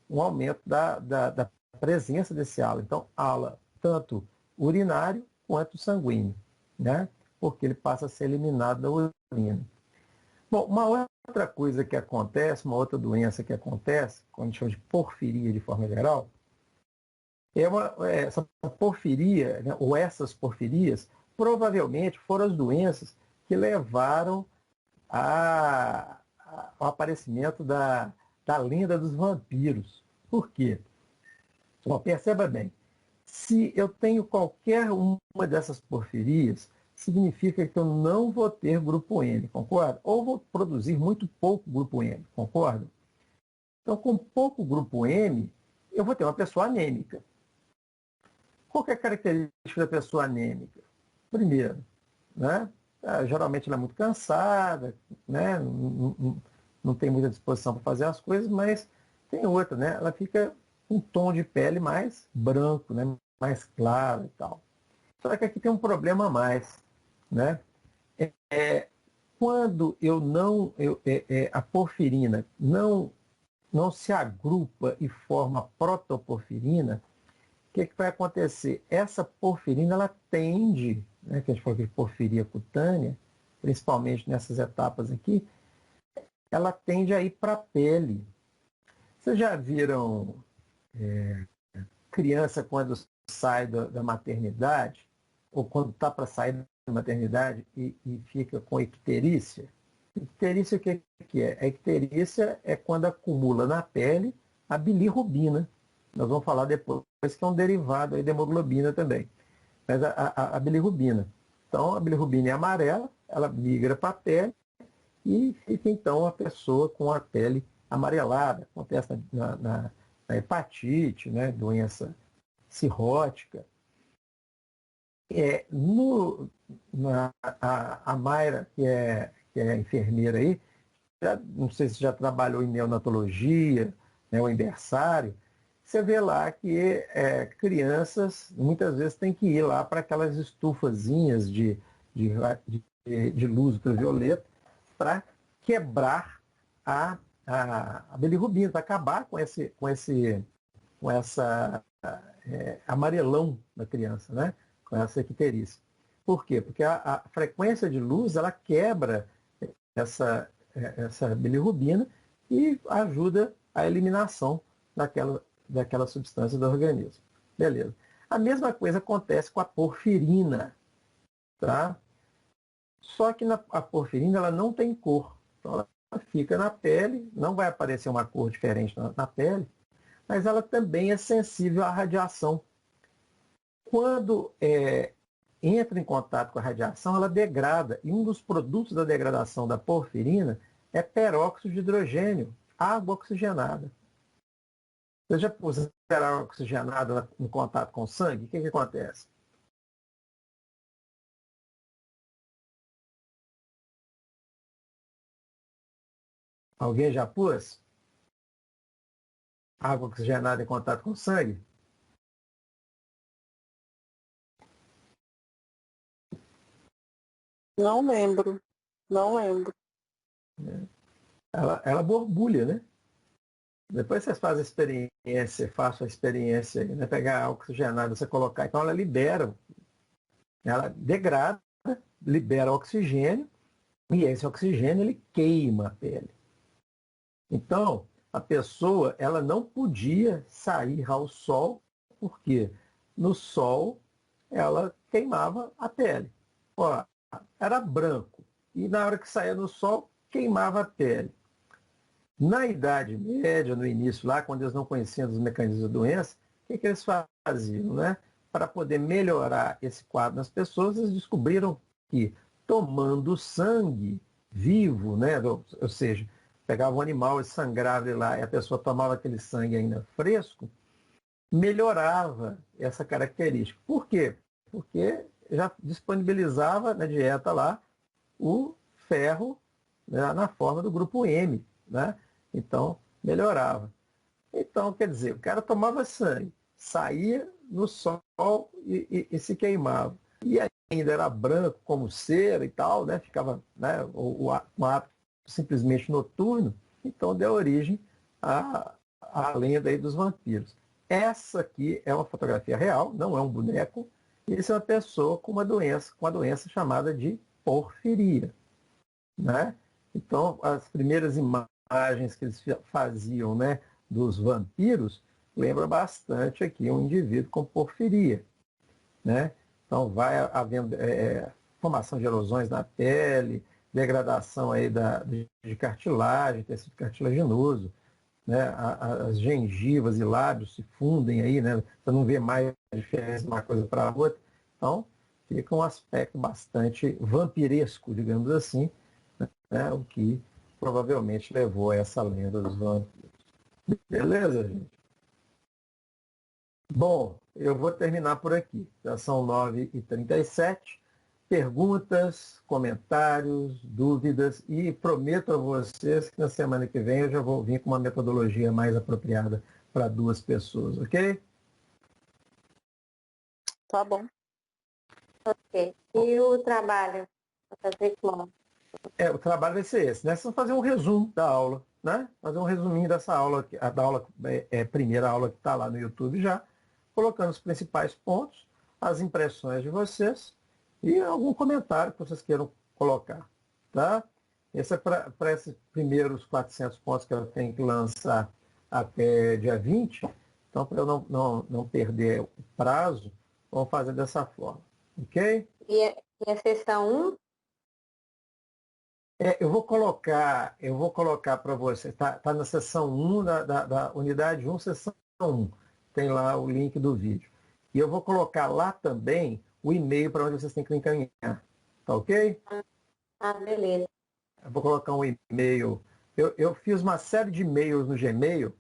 um aumento da presença desse ALA. Então, ALA tanto urinário quanto sanguíneo, né? Porque ele passa a ser eliminado da urina. Bom, uma outra coisa que acontece, uma outra doença que acontece, quando a gente chama de porfiria de forma geral, essa porfiria, né, ou essas porfirias, provavelmente foram as doenças que levaram ao aparecimento da lenda dos vampiros. Por quê? Bom, perceba bem, se eu tenho qualquer uma dessas porfirias, significa que eu não vou ter grupo N, concorda? Ou vou produzir muito pouco grupo N, concorda? Então, com pouco grupo M, eu vou ter uma pessoa anêmica. Qual que é a característica da pessoa anêmica? Primeiro, né? Geralmente ela é muito cansada, né? Não tem muita disposição para fazer as coisas, mas tem outra, né? Ela fica um tom de pele mais branco, né? Mais claro e tal. Só que aqui tem um problema a mais, né? Quando a porfirina não se agrupa e forma protoporfirina, o que vai acontecer? Essa porfirina, ela tende, né, que a gente falou de porfiria cutânea, principalmente nessas etapas aqui, ela tende a ir para a pele. Vocês já viram criança quando sai da maternidade, ou quando está para sair da maternidade e fica com icterícia? Icterícia, o que é? A icterícia é quando acumula na pele a bilirrubina. Nós vamos falar depois que é um derivado aí da hemoglobina também. Mas a bilirrubina. Então, a bilirrubina é amarela, ela migra para a pele e fica, então, a pessoa com a pele amarelada. Acontece na hepatite, né? Doença cirrótica. A Mayra, que é enfermeira aí, não sei se já trabalhou em neonatologia, né, ou em berçário, você vê lá que crianças muitas vezes têm que ir lá para aquelas estufazinhas de luz ultravioleta para quebrar a bilirrubina, para acabar com essa amarelão da criança, né? Com essa icterícia. Por quê? Porque a frequência de luz ela quebra essa bilirrubina e ajuda a eliminação daquela substância do organismo. Beleza. A mesma coisa acontece com a porfirina. Tá? Só que a porfirina ela não tem cor. Então ela fica na pele, não vai aparecer uma cor diferente na pele, mas ela também é sensível à radiação. Quando entra em contato com a radiação, ela degrada. E um dos produtos da degradação da porfirina é peróxido de hidrogênio, água oxigenada. Você já puseram água oxigenada em contato com o sangue? O que acontece? Alguém já pôs água oxigenada em contato com o sangue? Não lembro. Não lembro. Ela borbulha, né? Depois vocês fazem a experiência, façam a experiência, né? Pegar água oxigenada, você colocar, então ela degrada, libera oxigênio, e esse oxigênio ele queima a pele. Então, a pessoa ela não podia sair ao sol, porque no sol ela queimava a pele. Ó, era branco, e na hora que saía no sol, queimava a pele. Na Idade Média, no início lá, quando eles não conheciam os mecanismos da doença, o que eles faziam, né? Para poder melhorar esse quadro nas pessoas, eles descobriram que tomando sangue vivo, né? Ou seja, pegava um animal e sangrava ele lá, e a pessoa tomava aquele sangue ainda fresco, melhorava essa característica. Por quê? Porque já disponibilizava na dieta lá o ferro, né, na forma do grupo M, né? Então, melhorava. Então, quer dizer, o cara tomava sangue, saía no sol e se queimava. E ainda era branco como cera e tal, né? Ficava, né, um hábito simplesmente noturno. Então, deu origem à lenda aí dos vampiros. Essa aqui é uma fotografia real, não é um boneco. Isso é uma pessoa com uma doença chamada de porfiria, né? Então, as primeiras imagens que eles faziam, né, dos vampiros lembra bastante aqui um indivíduo com porfiria, né? Então, vai havendo formação de erosões na pele, degradação aí de cartilagem, tecido cartilaginoso, né? As gengivas e lábios se fundem aí, né? Você não vê mais a diferença de uma coisa para a outra. Então, fica um aspecto bastante vampiresco, digamos assim, né? O que provavelmente levou a essa lenda dos vampiros. Beleza, gente? Bom, eu vou terminar por aqui. Já são 9h37. Perguntas, comentários, dúvidas, e prometo a vocês que na semana que vem eu já vou vir com uma metodologia mais apropriada para 2 pessoas, ok? Tá bom. Ok. E o trabalho? Vou fazer como? O trabalho vai ser esse, né? Vocês vão fazer um resumo da aula, né? Fazer um resuminho dessa aula, da aula, primeira aula que está lá no YouTube já, colocando os principais pontos, as impressões de vocês e algum comentário que vocês queiram colocar, tá? Esse é para esses primeiros 400 pontos que eu tenho que lançar até dia 20. Então, para eu não perder o prazo, vamos fazer dessa forma, ok? E a sessão 1? Eu vou colocar para você, está na seção 1 da unidade 1, seção 1. Tem lá o link do vídeo. E eu vou colocar lá também o e-mail para onde vocês têm que encaminhar. Tá ok? Ah, beleza. Eu vou colocar um e-mail. Eu fiz uma série de e-mails no Gmail,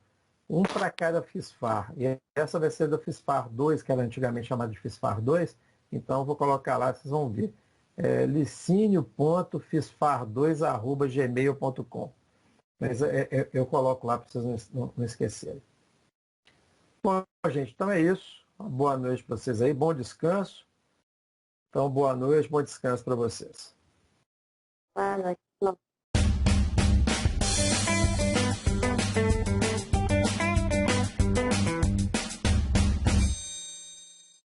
um para cada FISFAR. E essa vai ser do FISFAR 2, que era antigamente chamado de FISFAR 2. Então eu vou colocar lá, vocês vão ver. licínio.fisfar2@gmail.com. Mas eu coloco lá para vocês não esquecerem. Bom, gente, então é isso. Uma boa noite para vocês aí, bom descanso. Então, boa noite, bom descanso para vocês. Boa noite.